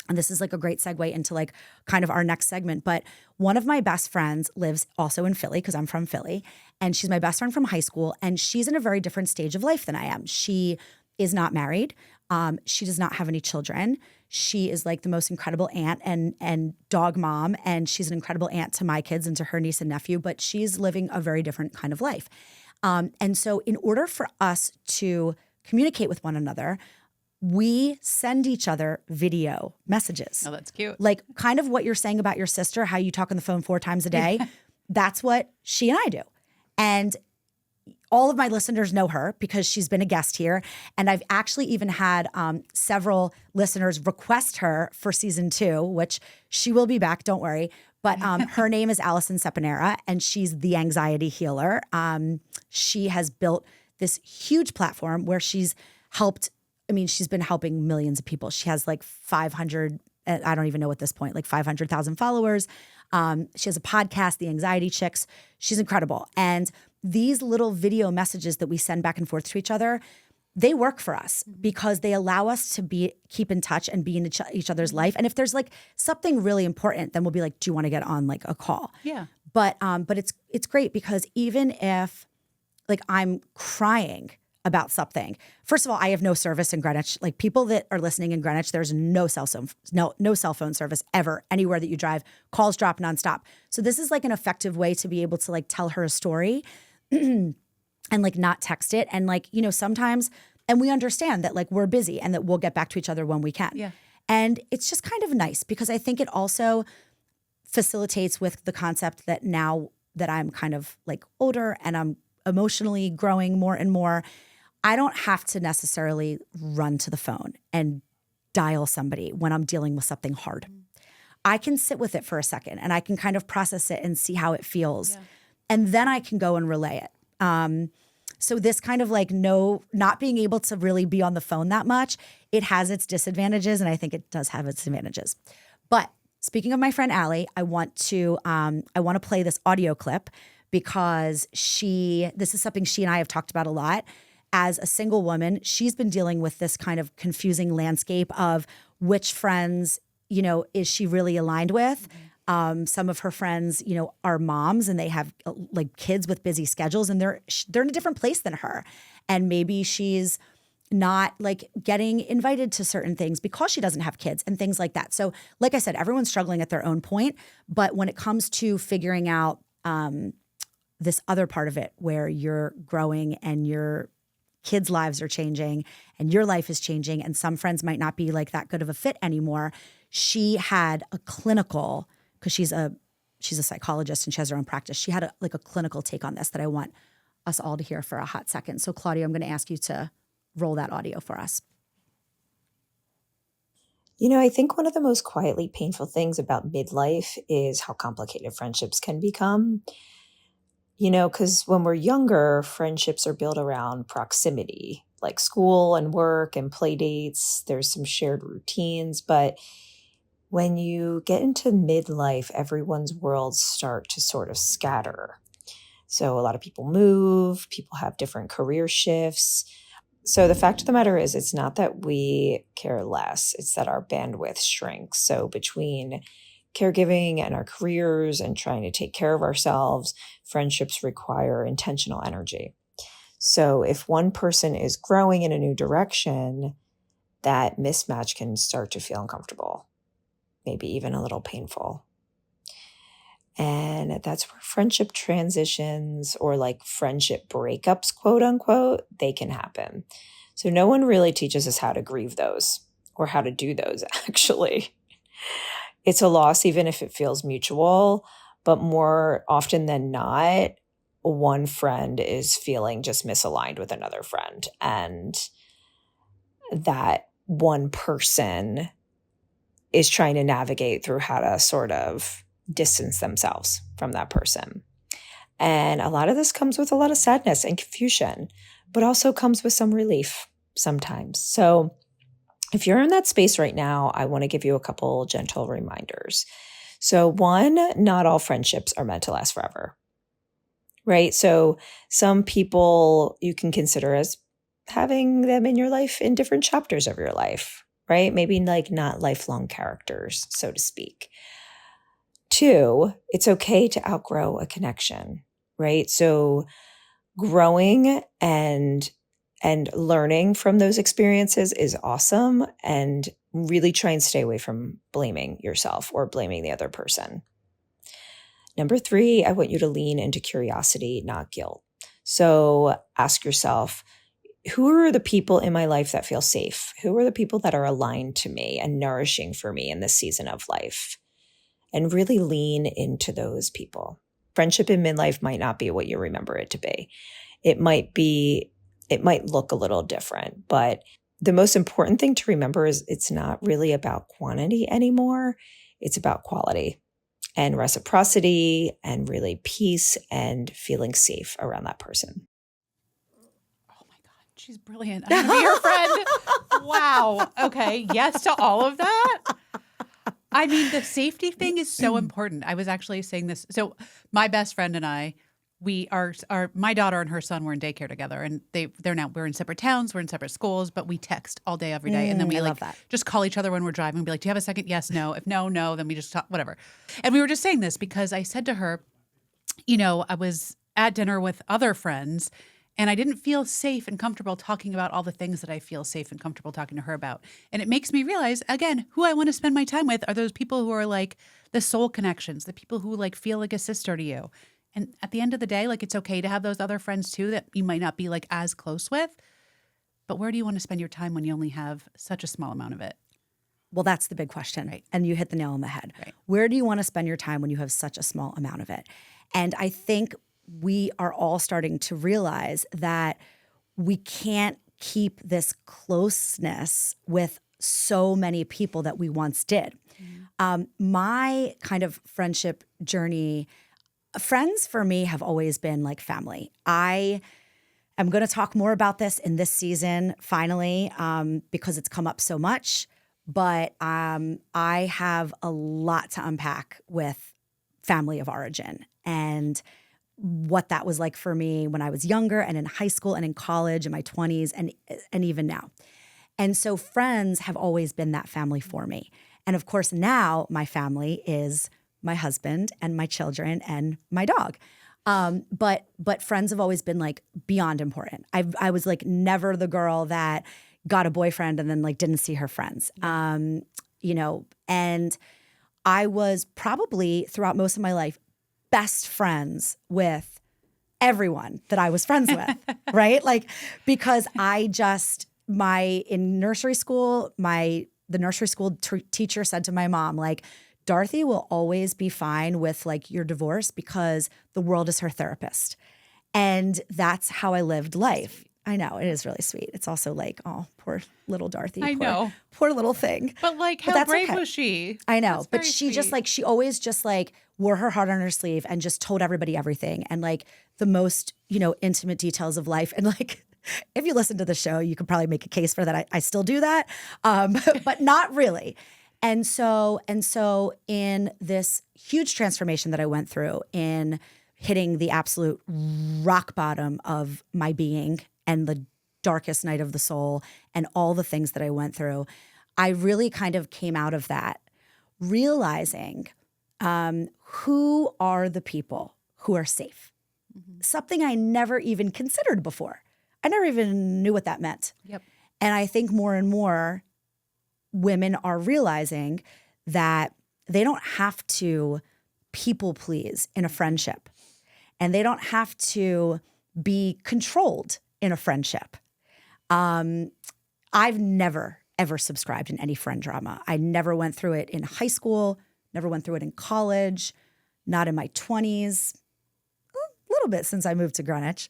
and this is like a great segue into like kind of our next segment, but one of my best friends lives also in Philly because I'm from Philly, and she's my best friend from high school, and she's in a very different stage of life than I am. She is not married. She does not have any children. She is like the most incredible aunt and dog mom, and she's an incredible aunt to my kids and to her niece and nephew, but she's living a very different kind of life. And so in order for us to communicate with one another, we send each other video messages. Oh, that's cute. Like kind of what you're saying about your sister, how you talk on the phone 4 times a day. That's what she and I do. And all of my listeners know her because she's been a guest here. And I've actually even had several listeners request her for season 2, which she will be back, don't worry. But her name is Allison Seponera, and she's the anxiety healer. She has built this huge platform where she's helped I mean, she's been helping millions of people. She has like 500, I don't even know at this point, like 500,000 followers. She has a podcast, The Anxiety Chicks. She's incredible. And these little video messages that we send back and forth to each other, they work for us because they allow us to keep in touch and be in each other's life. And if there's like something really important, then we'll be like, do you want to get on like a call? Yeah. But it's great because even if like I'm crying about something, first of all, I have no service in Greenwich. Like people that are listening in Greenwich, there's no cell phone service ever anywhere that you drive. Calls drop nonstop. So this is like an effective way to be able to like tell her a story and like not text it. And like, you know, sometimes, and we understand that like we're busy and that we'll get back to each other when we can. Yeah. And it's just kind of nice because I think it also facilitates with the concept that now that I'm kind of like older and I'm emotionally growing more and more, I don't have to necessarily run to the phone and dial somebody when I'm dealing with something hard. I can sit with it for a second and I can kind of process it and see how it feels. Yeah. And then I can go and relay it. So this kind of like not being able to really be on the phone that much, it has its disadvantages, and I think it does have its advantages. But speaking of my friend Allie, I want to play this audio clip because this is something she and I have talked about a lot. As a single woman, she's been dealing with this kind of confusing landscape of which friends, you know, is she really aligned with? Some of her friends, you know, are moms and they have like kids with busy schedules and they're in a different place than her. And maybe she's not like getting invited to certain things because she doesn't have kids and things like that. So like I said, everyone's struggling at their own point. But when it comes to figuring out this other part of it where you're growing and your kids' lives are changing and your life is changing and some friends might not be like that good of a fit anymore, she had a clinical, because she's a psychologist and she has her own practice. She had a clinical take on this that I want us all to hear for a hot second. So Claudia, I'm going to ask you to roll that audio for us. You know, I think one of the most quietly painful things about midlife is how complicated friendships can become. You know, because when we're younger, friendships are built around proximity, like school and work and play dates. There's some shared routines, but when you get into midlife, everyone's worlds start to sort of scatter. So a lot of people move, people have different career shifts. So the fact of the matter is, it's not that we care less, it's that our bandwidth shrinks. So between caregiving and our careers and trying to take care of ourselves, friendships require intentional energy. So if one person is growing in a new direction, that mismatch can start to feel uncomfortable, maybe even a little painful. And that's where friendship transitions or like friendship breakups, quote unquote, they can happen. So no one really teaches us how to grieve those or how to do those, actually. It's a loss, even if it feels mutual, but more often than not, one friend is feeling just misaligned with another friend. And that one person is trying to navigate through how to sort of distance themselves from that person. And a lot of this comes with a lot of sadness and confusion, but also comes with some relief sometimes. So if you're in that space right now, I want to give you a couple gentle reminders. So one, not all friendships are meant to last forever, right? So some people you can consider as having them in your life in different chapters of your life, right? Maybe like not lifelong characters, so to speak. Two, it's okay to outgrow a connection, right? So growing and learning from those experiences is awesome, and really try and stay away from blaming yourself or blaming the other person. Number three, I want you to lean into curiosity, not guilt. So ask yourself, who are the people in my life that feel safe? Who are the people that are aligned to me and nourishing for me in this season of life? And really lean into those people. Friendship in midlife might not be what you remember it to be. It might look a little different, but the most important thing to remember is it's not really about quantity anymore. It's about quality and reciprocity and really peace and feeling safe around that person. Oh my God. she's brilliant. I'm going to be her friend. Wow. Okay. Yes to all of that. I mean, the safety thing is so important. I was actually saying this. So my best friend and I, my daughter and her son were in daycare together, and we're in separate towns, we're in separate schools, but we text all day, every day. And then we just call each other when we're driving and be like, do you have a second? Yes, no. If no, then we just talk, whatever. And we were just saying this because I said to her, I was at dinner with other friends and I didn't feel safe and comfortable talking about all the things that I feel safe and comfortable talking to her about. And it makes me realize, again, who I want to spend my time with are those people who are like the soul connections, the people who like feel like a sister to you. And at the end of the day, like it's okay to have those other friends too that you might not be like as close with. But where do you want to spend your time when you only have such a small amount of it? Well, that's the big question. Right. And you hit the nail on the head. Right. Where do you want to spend your time when you have such a small amount of it? And I think we are all starting to realize that we can't keep this closeness with so many people that we once did. My kind of friendship journey, friends for me have always been like family. I am going to talk more about this in this season, finally, because it's come up so much. But I have a lot to unpack with family of origin and what that was like for me when I was younger and in high school and in college, in my 20s, and even now. And so friends have always been that family for me. And of course, now my family is my husband and my children and my dog. But friends have always been like beyond important. I was like never the girl that got a boyfriend and then like didn't see her friends. And I was probably throughout most of my life best friends with everyone that I was friends with, right? Like, because in nursery school, the nursery school teacher said to my mom, like, Dorothy will always be fine with like your divorce because the world is her therapist. And that's how I lived life. I know, it is really sweet. It's also like, oh, poor little Dorothy. I know. Poor little thing. But like, how brave was she? I know. That's But very she just sweet. like, she always just like wore her heart on her sleeve and just told everybody everything. And like the most, intimate details of life. And like, if you listen to the show, you could probably make a case for that. I still do that, but not really. And so in this huge transformation that I went through in hitting the absolute rock bottom of my being and the darkest night of the soul and all the things that I went through, I really kind of came out of that realizing who are the people who are safe. Mm-hmm. Something I never even considered before. I never even knew what that meant. Yep. And I think more and more women are realizing that they don't have to people please in a friendship. And they don't have to be controlled in a friendship. I've never, ever subscribed in any friend drama. I never went through it in high school, never went through it in college, not in my 20s, a little bit since I moved to Greenwich.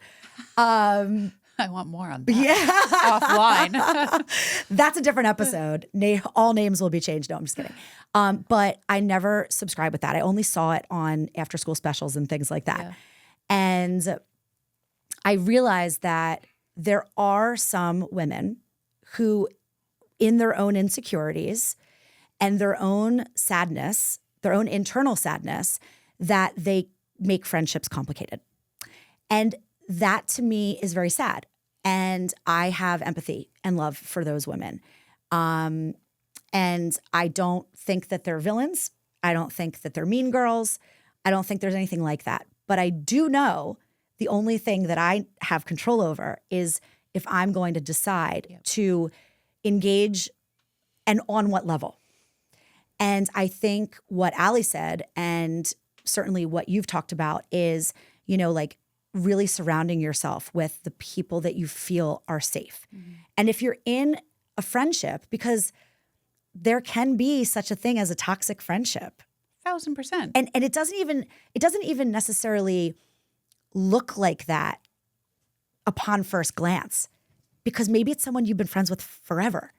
I want more on that. Yeah. Offline. That's a different episode. All names will be changed. No, I'm just kidding. But I never subscribed with that. I only saw it on after school specials and things like that. Yeah. And I realized that there are some women who, in their own insecurities and their own sadness, their own internal sadness, that they make friendships complicated. And that to me is very sad. And I have empathy and love for those women. And I don't think that they're villains. I don't think that they're mean girls. I don't think there's anything like that. But I do know the only thing that I have control over is if I'm going to decide to engage and on what level. And I think what Allie said, and certainly what you've talked about, is, like really surrounding yourself with the people that you feel are safe. Mm-hmm. And if you're in a friendship, because there can be such a thing as a toxic friendship. 1,000%. And it doesn't even necessarily look like that upon first glance, because maybe it's someone you've been friends with forever.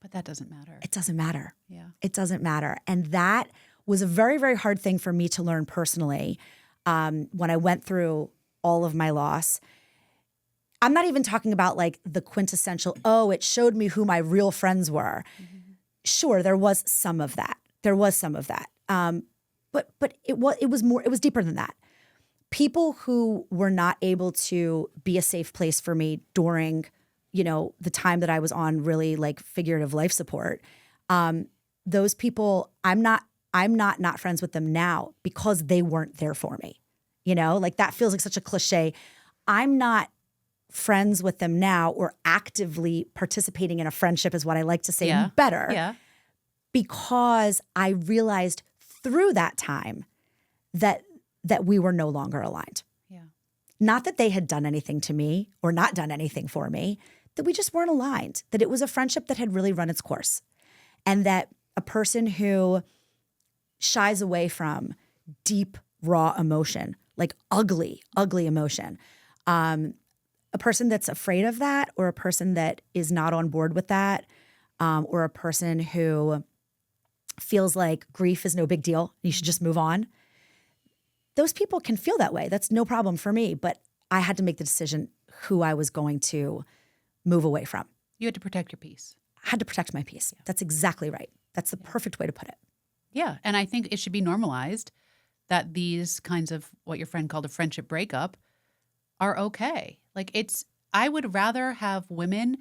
But that doesn't matter. It doesn't matter. Yeah. It doesn't matter. And that was a very, very hard thing for me to learn personally when I went through all of my loss. I'm not even talking about like the quintessential, oh, it showed me who my real friends were. Sure, there was some of that. But it was deeper than that. People who were not able to be a safe place for me during, the time that I was on really like figurative life support, those people, I'm not friends with them now because they weren't there for me. Like that feels like such a cliche. I'm not friends with them now or actively participating in a friendship is what I like to say better. Yeah. Because I realized through that time that we were no longer aligned. Yeah. Not that they had done anything to me or not done anything for me, that we just weren't aligned, that it was a friendship that had really run its course. And that a person who shies away from deep, raw emotion, like ugly emotion, a person that's afraid of that, or a person that is not on board with that, or a person who feels like grief is no big deal, you should just move on. Those people can feel that way. That's no problem for me. But I had to make the decision who I was going to move away from. You had to protect your peace. I had to protect my peace. Yeah. That's exactly right. That's the perfect way to put it. Yeah. And I think it should be normalized that these kinds of what your friend called a friendship breakup are okay. Like I would rather have women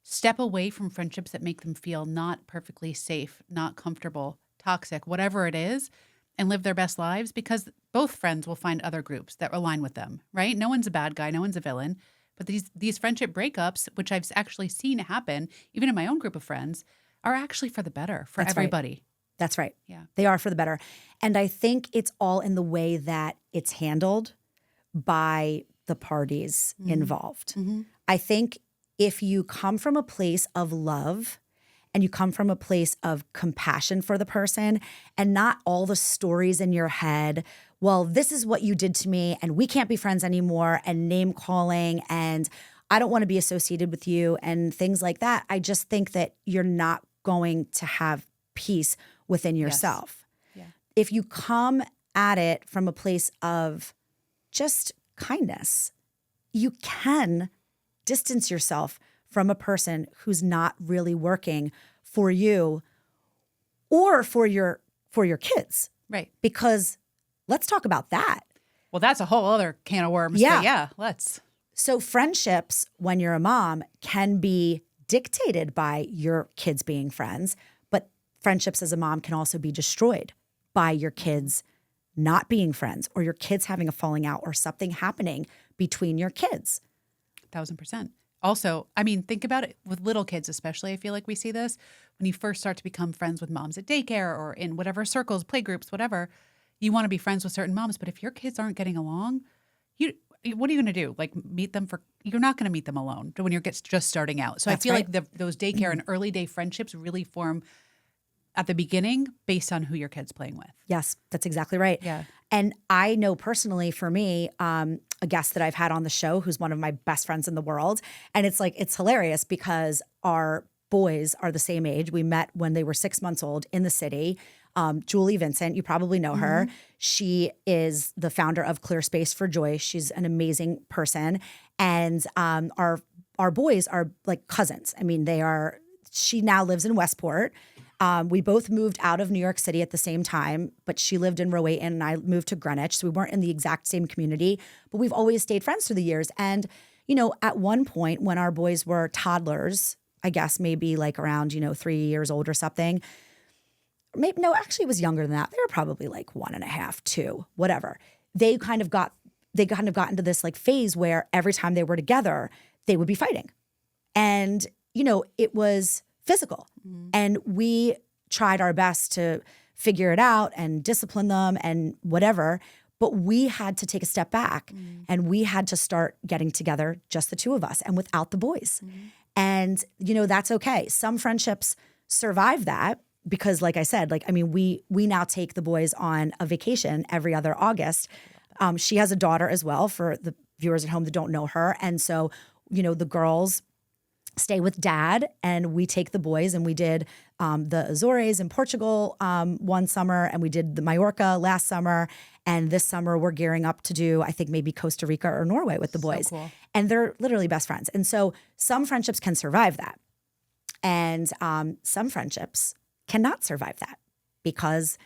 step away from friendships that make them feel not perfectly safe, not comfortable, toxic, whatever it is, and live their best lives, because both friends will find other groups that align with them, right? No one's a bad guy, no one's a villain. But these friendship breakups, which I've actually seen happen, even in my own group of friends, are actually for the better for everybody. Right. That's right. Yeah. They are for the better. And I think it's all in the way that it's handled by the parties involved. Mm-hmm. I think if you come from a place of love and you come from a place of compassion for the person and not all the stories in your head, well, this is what you did to me and we can't be friends anymore, and name calling and I don't want to be associated with you and things like that. I just think that you're not going to have peace within yourself. Yes. Yeah. If you come at it from a place of just kindness, you can distance yourself from a person who's not really working for you or for your kids. Right. Because let's talk about that. Well, that's a whole other can of worms. Yeah. But yeah, let's. So friendships, when you're a mom, can be dictated by your kids being friends, but friendships as a mom can also be destroyed by your kids not being friends or your kids having a falling out or something happening between your kids. 1,000%. Also, I mean, think about it with little kids, especially. I feel like we see this when you first start to become friends with moms at daycare or in whatever circles, play groups, whatever. You want to be friends with certain moms, but if your kids aren't getting along, what are you going to do? Like meet them you're not going to meet them alone when you're just starting out. So That's I feel right. like those daycare and early day friendships really form at the beginning based on who your kid's playing with. Yes, that's exactly right. Yeah. And I know personally for me, a guest that I've had on the show who's one of my best friends in the world. And it's hilarious because our boys are the same age. We met when they were 6 months old in the city. Julie Vincent, you probably know her. She is the founder of Clear Space for Joy. She's an amazing person. And our boys are like cousins. I mean, she now lives in Westport. We both moved out of New York City at the same time, but she lived in Rowayton and I moved to Greenwich. So we weren't in the exact same community, but we've always stayed friends through the years. And, at one point when our boys were toddlers, I guess maybe like around, 3 years old or something, maybe, no, actually it was younger than that. They were probably like 1.5, 2, whatever. They kind of got into this like phase where every time they were together, they would be fighting. And, it was physical. And we tried our best to figure it out and discipline them and whatever. But we had to take a step back and we had to start getting together, just the two of us and without the boys. And, that's okay. Some friendships survive that because like I said, we now take the boys on a vacation every other August. She has a daughter as well for the viewers at home that don't know her. And so, the girls stay with dad and we take the boys and we did the Azores in Portugal one summer, and we did the Mallorca last summer. And this summer we're gearing up to do, I think, maybe Costa Rica or Norway with the boys. So cool. And they're literally best friends. And so some friendships can survive that. And some friendships cannot survive that, because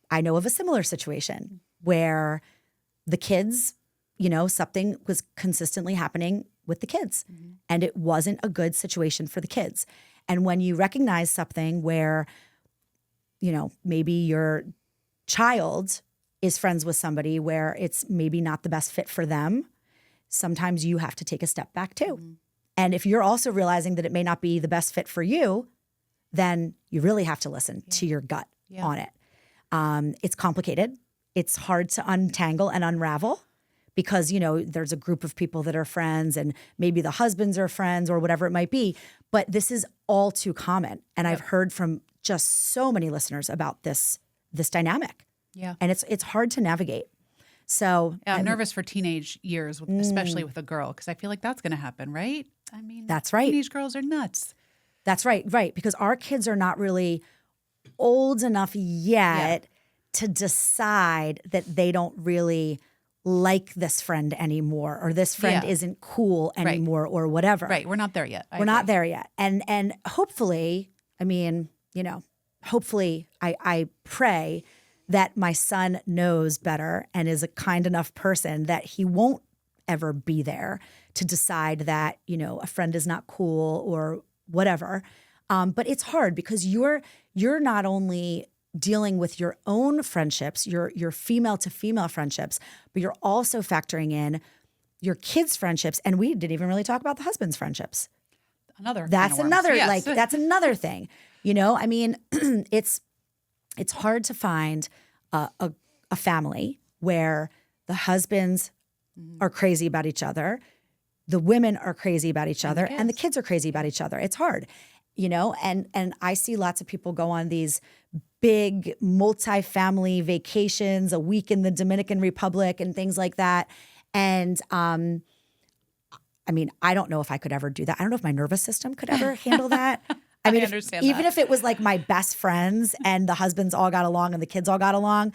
I know of a similar situation where the kids, something was consistently happening with the kids, and it wasn't a good situation for the kids. And when you recognize something where, maybe your child is friends with somebody where it's maybe not the best fit for them, sometimes you have to take a step back too. And if you're also realizing that it may not be the best fit for you, then you really have to listen to your gut on it. It's complicated. It's hard to untangle and unravel, because, there's a group of people that are friends, and maybe the husbands are friends or whatever it might be. But this is all too common. And I've heard from just so many listeners about this dynamic. Yeah. And it's hard to navigate. So I'm nervous for teenage years, especially with a girl, because I feel like that's going to happen, right? I mean, that's right. Teenage girls are nuts. That's right. Because our kids are not really old enough yet to decide that they don't really like this friend anymore, or this friend isn't cool anymore, or whatever. Right. We're not there yet. We're not there yet. And hopefully, hopefully I pray that my son knows better and is a kind enough person that he won't ever be there to decide that, a friend is not cool or whatever. But it's hard, because you're not only dealing with your own friendships, your female to female friendships, but you're also factoring in your kids' friendships. And we didn't even really talk about the husband's friendships. That's another thing. I mean, it's hard to find a family where the husbands are crazy about each other, the women are crazy about each other, and the kids are crazy about each other. It's hard, and I see lots of people go on these big multi-family vacations, a week in the Dominican Republic and things like that. And I mean, I don't know if I could ever do that. I don't know if my nervous system could ever handle that. I mean, even if it was like my best friends and the husbands all got along and the kids all got along,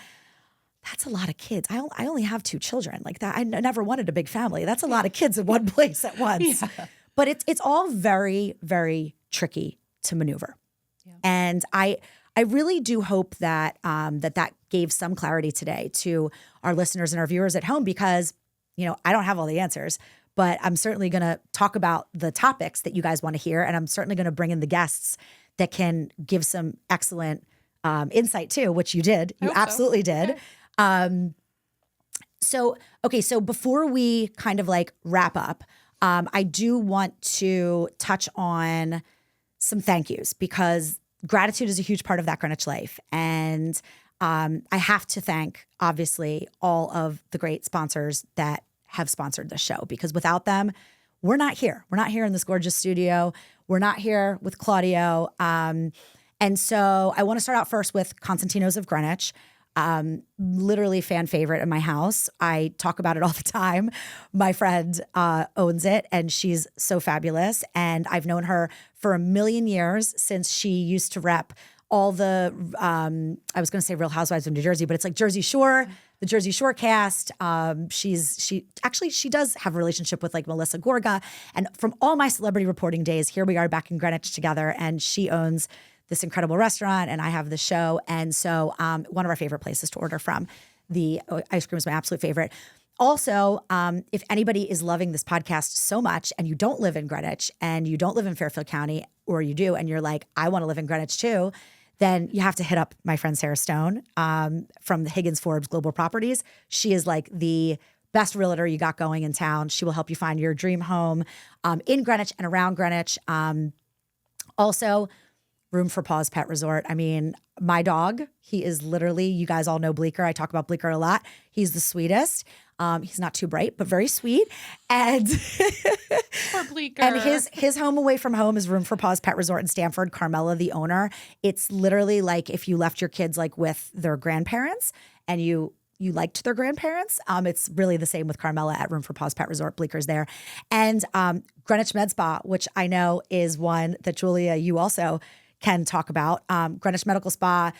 that's a lot of kids. I only have 2 children. Like that, I never wanted a big family. That's a lot of kids in one place at once. Yeah. But it's all very, very tricky to maneuver. Yeah. And I really do hope that that gave some clarity today to our listeners and our viewers at home, because I don't have all the answers. But I'm certainly going to talk about the topics that you guys want to hear. And I'm certainly going to bring in the guests that can give some excellent insight too, which you did. You absolutely did. Okay. So before we kind of like wrap up, I do want to touch on some thank yous, because gratitude is a huge part of That Greenwich Life. And I have to thank, obviously, all of the great sponsors that have sponsored this show, because without them, we're not here. We're not here in this gorgeous studio. We're not here with Claudio. And so I want to start out first with Constantino's of Greenwich. Literally fan favorite in my house. I talk about it all the time. My friend owns it, and she's so fabulous. And I've known her for a million years, since she used to rep all the, I was going to say Real Housewives of New Jersey, but it's like Jersey Shore, the Jersey Shore cast. She does have a relationship with like Melissa Gorga. And from all my celebrity reporting days, here we are back in Greenwich together, and she owns this incredible restaurant, and I have the show. And so one of our favorite places to order from. The ice cream is my absolute favorite. Also, if anybody is loving this podcast so much and you don't live in Greenwich and you don't live in Fairfield County, or you do and you're like, I want to live in Greenwich too, then you have to hit up my friend Sarah Stone from the Higgins Forbes Global Properties. She is like the best realtor you got going in town. She will help you find your dream home in Greenwich and around Greenwich. Also, Room for Paws Pet Resort. I mean, my dog, he is literally, you guys all know Bleecker. I talk about Bleecker a lot. He's the sweetest. He's not too bright, but very sweet. And poor Bleecker. And his home away from home is Room for Paws Pet Resort in Stamford. Carmela, the owner. It's literally like if you left your kids like with their grandparents and you liked their grandparents. It's really the same with Carmela at Room for Paws Pet Resort. Bleeker's there. And Greenwich Med Spa, which I know is one that Julia, you also can talk about. Greenwich Medical Spa.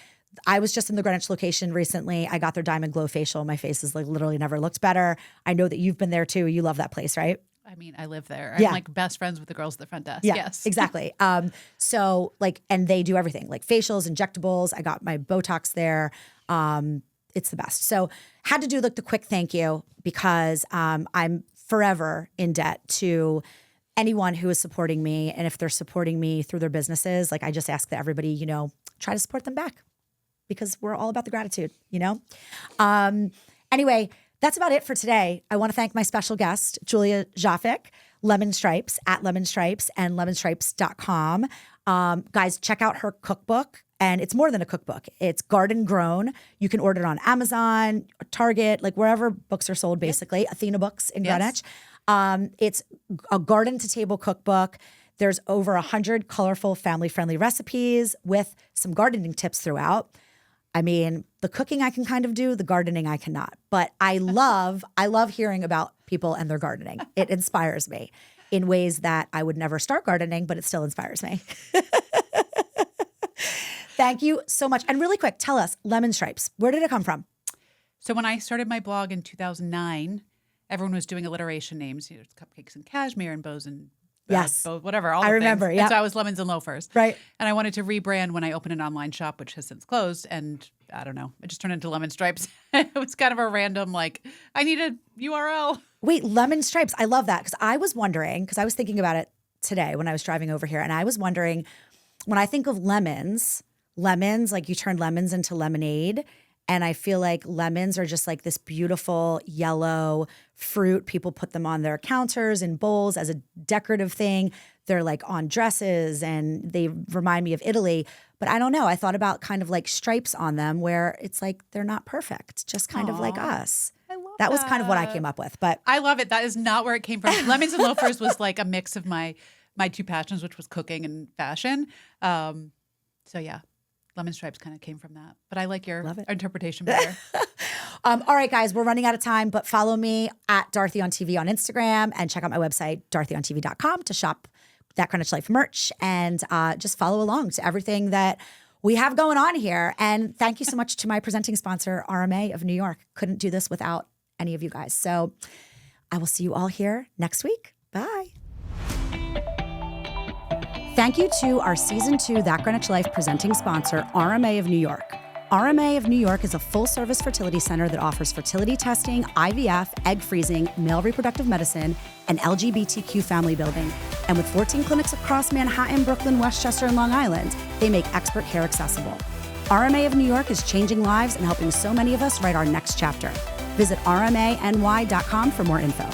I was just in the Greenwich location recently. I got their Diamond Glow facial. My face has like literally never looked better. I know that you've been there too. You love that place, right? I mean, I live there. Yeah. I'm like best friends with the girls at the front desk. Yeah, Yes. exactly. So like, and they do everything like facials, injectables. I got my Botox there. It's the best. So had to do like the quick thank you because I'm forever in debt to anyone who is supporting me. And if they're supporting me through their businesses, like I just ask that everybody, you know, try to support them back because we're all about the gratitude, you know? Anyway, that's about it for today. I want to thank my special guest, Julia Dzafic, Lemon Stripes at Lemon Stripes and lemonstripes.com. Guys, check out her cookbook. And it's more than a cookbook. It's garden grown. You can order it on Amazon, Target, like wherever books are sold, basically. Yep. Athena Books in Greenwich. It's a garden to table cookbook. There's over 100 colorful family-friendly recipes with some gardening tips throughout. I mean, the cooking I can kind of do, the gardening I cannot. But I love hearing about people and their gardening. It inspires me in ways that I would never start gardening, but it still inspires me. Thank you so much. And really quick, tell us, Lemon Stripes, where did it come from? So when I started my blog in 2009, everyone was doing alliteration names. You know, it's cupcakes and cashmere and bows and yes, whatever. All I remember. Yeah. And so I was lemons and loafers. Right. And I wanted to rebrand when I opened an online shop, which has since closed. And I don't know, it just turned into Lemon Stripes. It was kind of a random, like, I need a URL. Wait, Lemon Stripes. I love that because I was wondering, because I was thinking about it today when I was driving over here, and I was wondering, when I think of lemons, like you turn lemons into lemonade. And I feel like lemons are just like this beautiful yellow fruit. People put them on their counters in bowls as a decorative thing. They're like on dresses and they remind me of Italy. But I don't know. I thought about kind of like stripes on them where it's like they're not perfect, just kind of like us. I love that was kind of what I came up with. But I love it. That is not where it came from. Lemons and loafers was like a mix of my two passions, which was cooking and fashion. So yeah. Lemon Stripes kind of came from that. But I like your interpretation better. All right, guys, we're running out of time, but follow me at Dorothy on TV on Instagram and check out my website, DorothyOnTV.com, to shop that Greenwich Life merch and just follow along to everything that we have going on here. And thank you so much to my presenting sponsor, RMA of New York. Couldn't do this without any of you guys. So I will see you all here next week. Bye. Thank you to our Season 2 That Greenwich Life presenting sponsor, RMA of New York. RMA of New York is a full-service fertility center that offers fertility testing, IVF, egg freezing, male reproductive medicine, and LGBTQ family building. And with 14 clinics across Manhattan, Brooklyn, Westchester, and Long Island, they make expert care accessible. RMA of New York is changing lives and helping so many of us write our next chapter. Visit rmany.com for more info.